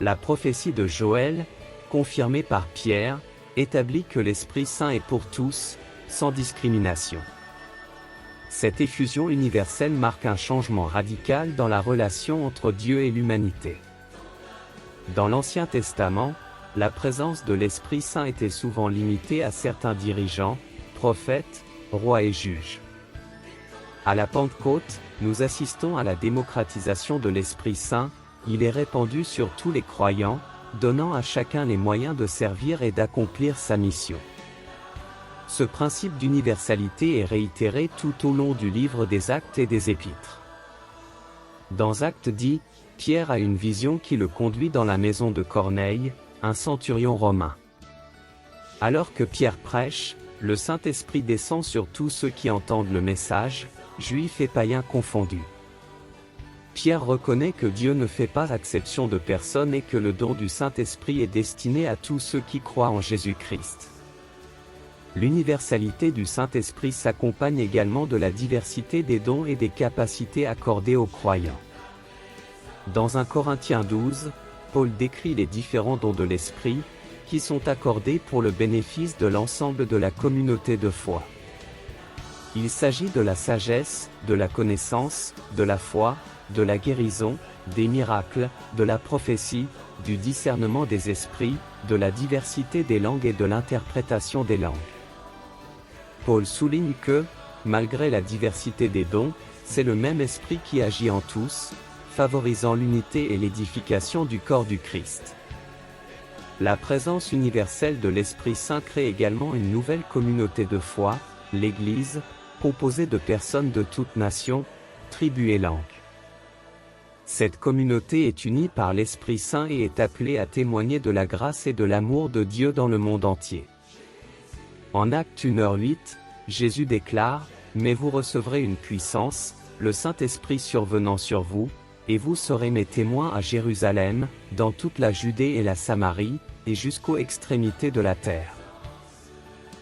La prophétie de Joël, confirmée par Pierre, établit que l'Esprit Saint est pour tous, sans discrimination. Cette effusion universelle marque un changement radical dans la relation entre Dieu et l'humanité. Dans l'Ancien Testament, la présence de l'Esprit Saint était souvent limitée à certains dirigeants, prophètes, rois et juges. À la Pentecôte, nous assistons à la démocratisation de l'Esprit Saint. Il est répandu sur tous les croyants, donnant à chacun les moyens de servir et d'accomplir sa mission. Ce principe d'universalité est réitéré tout au long du livre des Actes et des Épîtres. Dans Actes 10, Pierre a une vision qui le conduit dans la maison de Corneille, un centurion romain. Alors que Pierre prêche, le Saint-Esprit descend sur tous ceux qui entendent le message, juifs et païens confondus. Pierre reconnaît que Dieu ne fait pas exception de personne et que le don du Saint-Esprit est destiné à tous ceux qui croient en Jésus-Christ. L'universalité du Saint-Esprit s'accompagne également de la diversité des dons et des capacités accordées aux croyants. Dans 1 Corinthiens 12, Paul décrit les différents dons de l'Esprit, qui sont accordés pour le bénéfice de l'ensemble de la communauté de foi. Il s'agit de la sagesse, de la connaissance, de la foi, de la guérison, des miracles, de la prophétie, du discernement des esprits, de la diversité des langues et de l'interprétation des langues. Paul souligne que, malgré la diversité des dons, c'est le même esprit qui agit en tous, favorisant l'unité et l'édification du corps du Christ. La présence universelle de l'Esprit Saint crée également une nouvelle communauté de foi, l'Église, composée de personnes de toutes nations, tribus et langues. Cette communauté est unie par l'Esprit Saint et est appelée à témoigner de la grâce et de l'amour de Dieu dans le monde entier. En Actes 1h08, Jésus déclare, « Mais vous recevrez une puissance, le Saint-Esprit survenant sur vous, et vous serez mes témoins à Jérusalem, dans toute la Judée et la Samarie, et jusqu'aux extrémités de la terre. »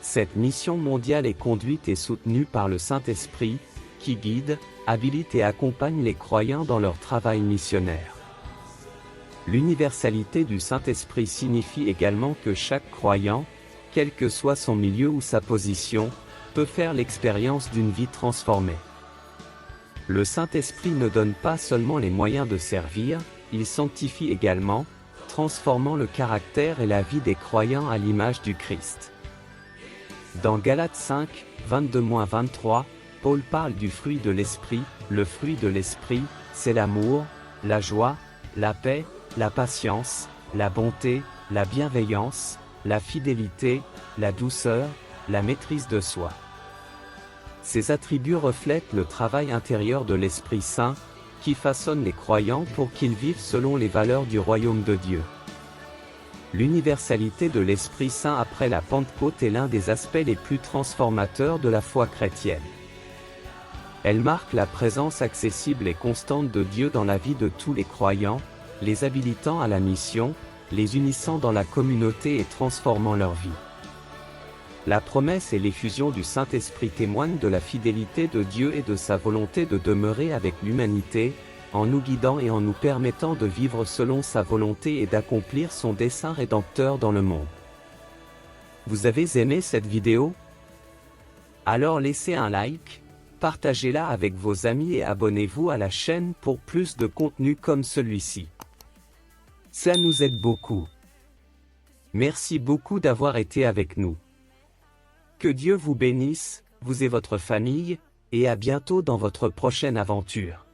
Cette mission mondiale est conduite et soutenue par le Saint-Esprit, qui guide, habilite et accompagne les croyants dans leur travail missionnaire. L'universalité du Saint-Esprit signifie également que chaque croyant, quel que soit son milieu ou sa position, peut faire l'expérience d'une vie transformée. Le Saint-Esprit ne donne pas seulement les moyens de servir, il sanctifie également, transformant le caractère et la vie des croyants à l'image du Christ. Dans Galates 5, 22-23, Paul parle du fruit de l'Esprit. Le fruit de l'Esprit, c'est l'amour, la joie, la paix, la patience, la bonté, la bienveillance, la fidélité, la douceur, la maîtrise de soi. Ces attributs reflètent le travail intérieur de l'Esprit Saint, qui façonne les croyants pour qu'ils vivent selon les valeurs du royaume de Dieu. L'universalité de l'Esprit Saint après la Pentecôte est l'un des aspects les plus transformateurs de la foi chrétienne. Elle marque la présence accessible et constante de Dieu dans la vie de tous les croyants, les habilitant à la mission, les unissant dans la communauté et transformant leur vie. La promesse et l'effusion du Saint-Esprit témoignent de la fidélité de Dieu et de sa volonté de demeurer avec l'humanité, en nous guidant et en nous permettant de vivre selon sa volonté et d'accomplir son dessein rédempteur dans le monde. Vous avez aimé cette vidéo? Alors laissez un like, partagez-la avec vos amis et abonnez-vous à la chaîne pour plus de contenu comme celui-ci. Ça nous aide beaucoup. Merci beaucoup d'avoir été avec nous. Que Dieu vous bénisse, vous et votre famille, et à bientôt dans votre prochaine aventure.